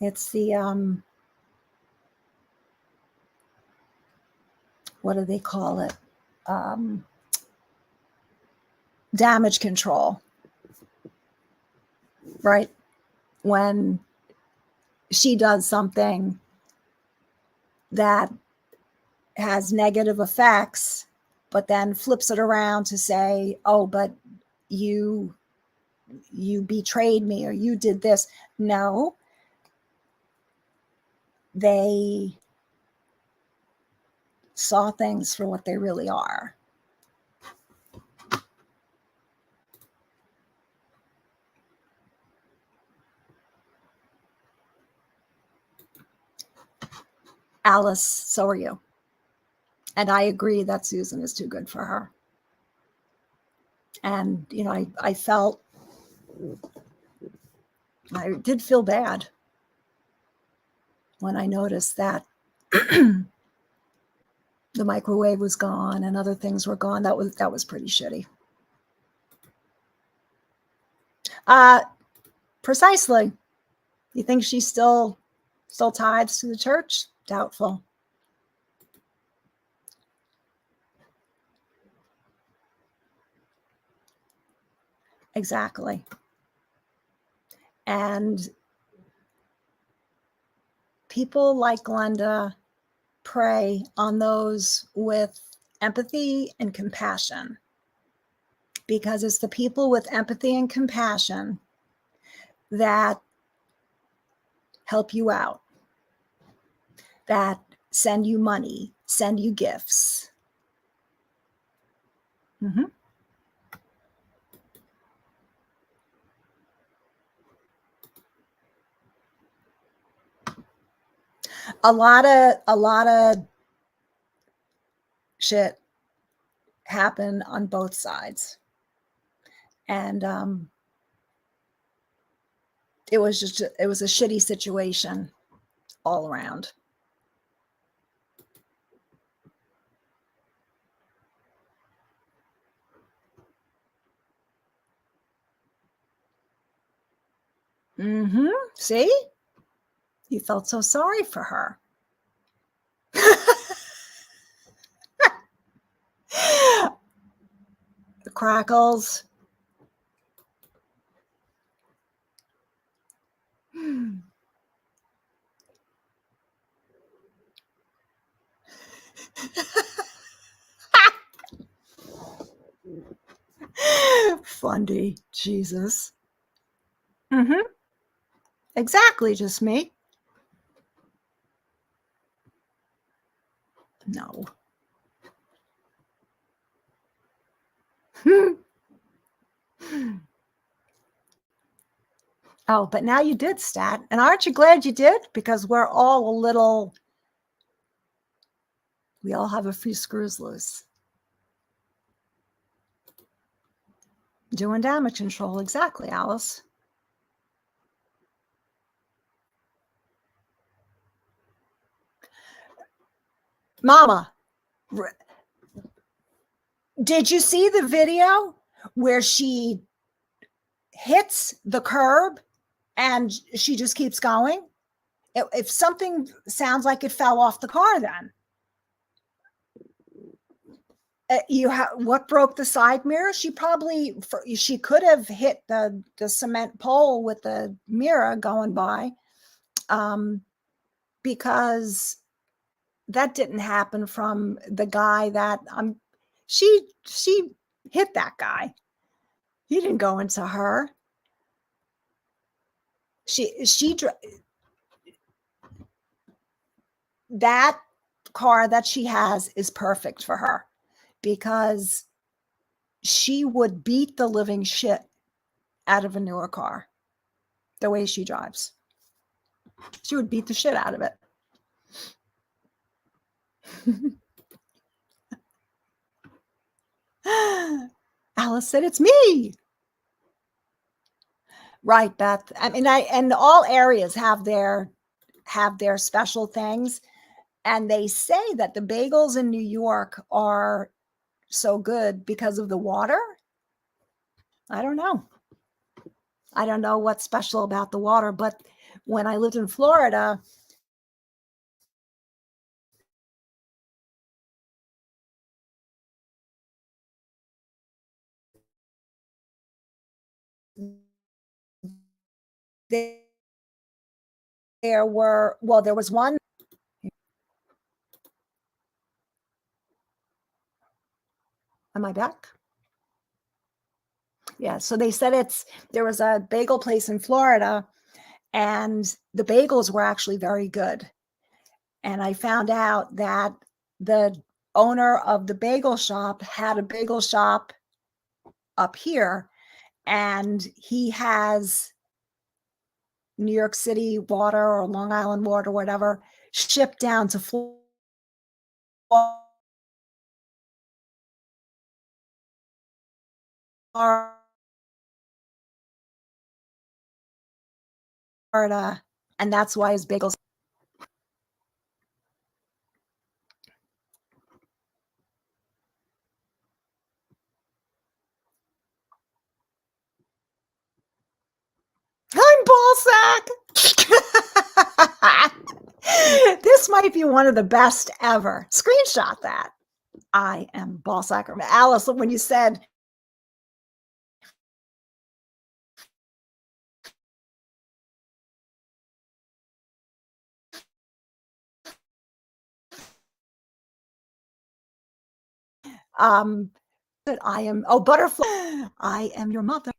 It's the what do they call it? Damage control. Right? When she does something that has negative effects, but then flips it around to say, oh, but you betrayed me, or you did this. No, they saw things for what they really are. Alice, so are you. And I agree that Susan is too good for her. And, you know, I did feel bad when I noticed that The microwave was gone and other things were gone. That was pretty shitty. Precisely. You think she still tithes to the church? Doubtful. Exactly. And people like Glenda prey on those with empathy and compassion, because it's the people with empathy and compassion that help you out, that send you money, send you gifts. Mm-hmm. A lot of shit happened on both sides, and it was a shitty situation all around. Mm-hmm. See? You felt so sorry for her. The crackles. Fundy. Jesus. Mm-hmm. Exactly, just me. No. Oh, but now you did, Stat. And aren't you glad you did? Because we're all we all have a few screws loose. Doing damage control. Exactly, Alice. Mama, did you see the video where she hits the curb and she just keeps going? If something sounds like it fell off the car, then what broke the side mirror? She could have hit the cement pole with the mirror going by, because that didn't happen from the guy that she hit that guy. He didn't go into her. That car that she has is perfect for her, because she would beat the living shit out of a newer car. The way she drives, she would beat the shit out of it. Alice said, "It's me." Right, Beth. I mean, and all areas have their special things, and they say that the bagels in New York are so good because of the water. I don't know. I don't know what's special about the water, but when I lived in Florida, there there was one. Am I back? Yeah. So they said there was a bagel place in Florida, and the bagels were actually very good. And I found out that the owner of the bagel shop had a bagel shop up here, and he has New York City water or Long Island water, whatever, shipped down to Florida. And that's why his bagels. wife, you're one of the best ever. Screenshot that. I am ball sacker. Alice, when you said that I am, oh, butterfly, I am your mother.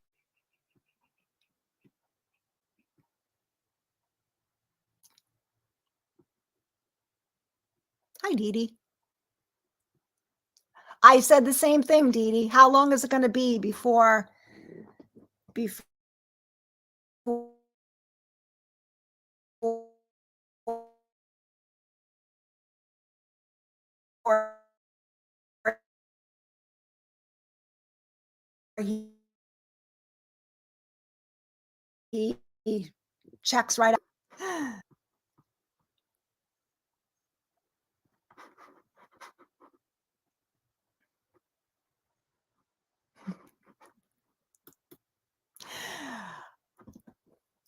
Hi, Dee Dee. I said the same thing, Dee Dee. How long is it going to be before he checks right out?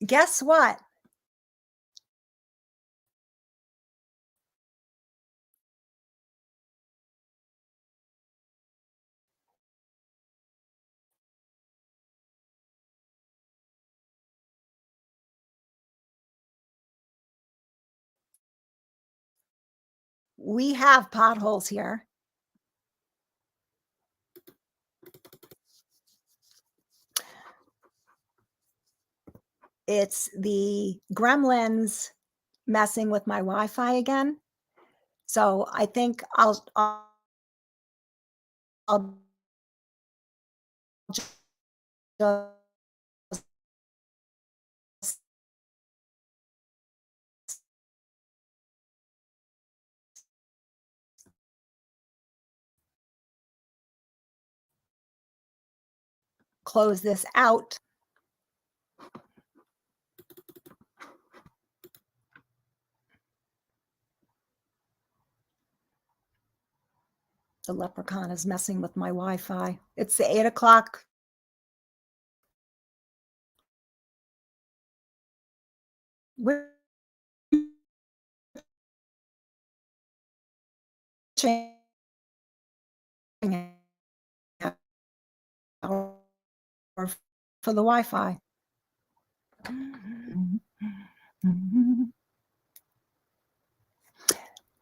Guess what? We have potholes here. It's the gremlins messing with my Wi-Fi again. So I think I'll just close this out. The leprechaun is messing with my Wi-Fi. It's the 8 o'clock. For the Wi-Fi.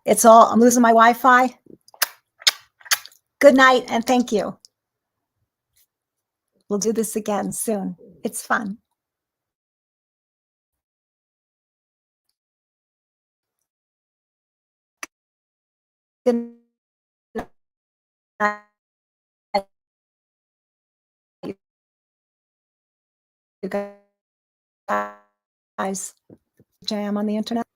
It's all, I'm losing my Wi-Fi. Good night and thank you. We'll do this again soon. It's fun. Good night. You guys, jam on the internet.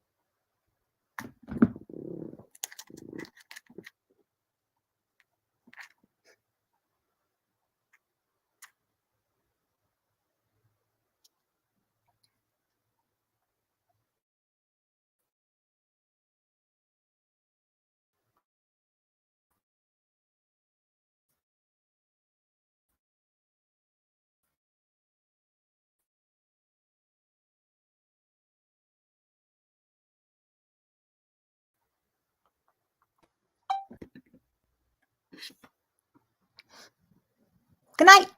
Good night.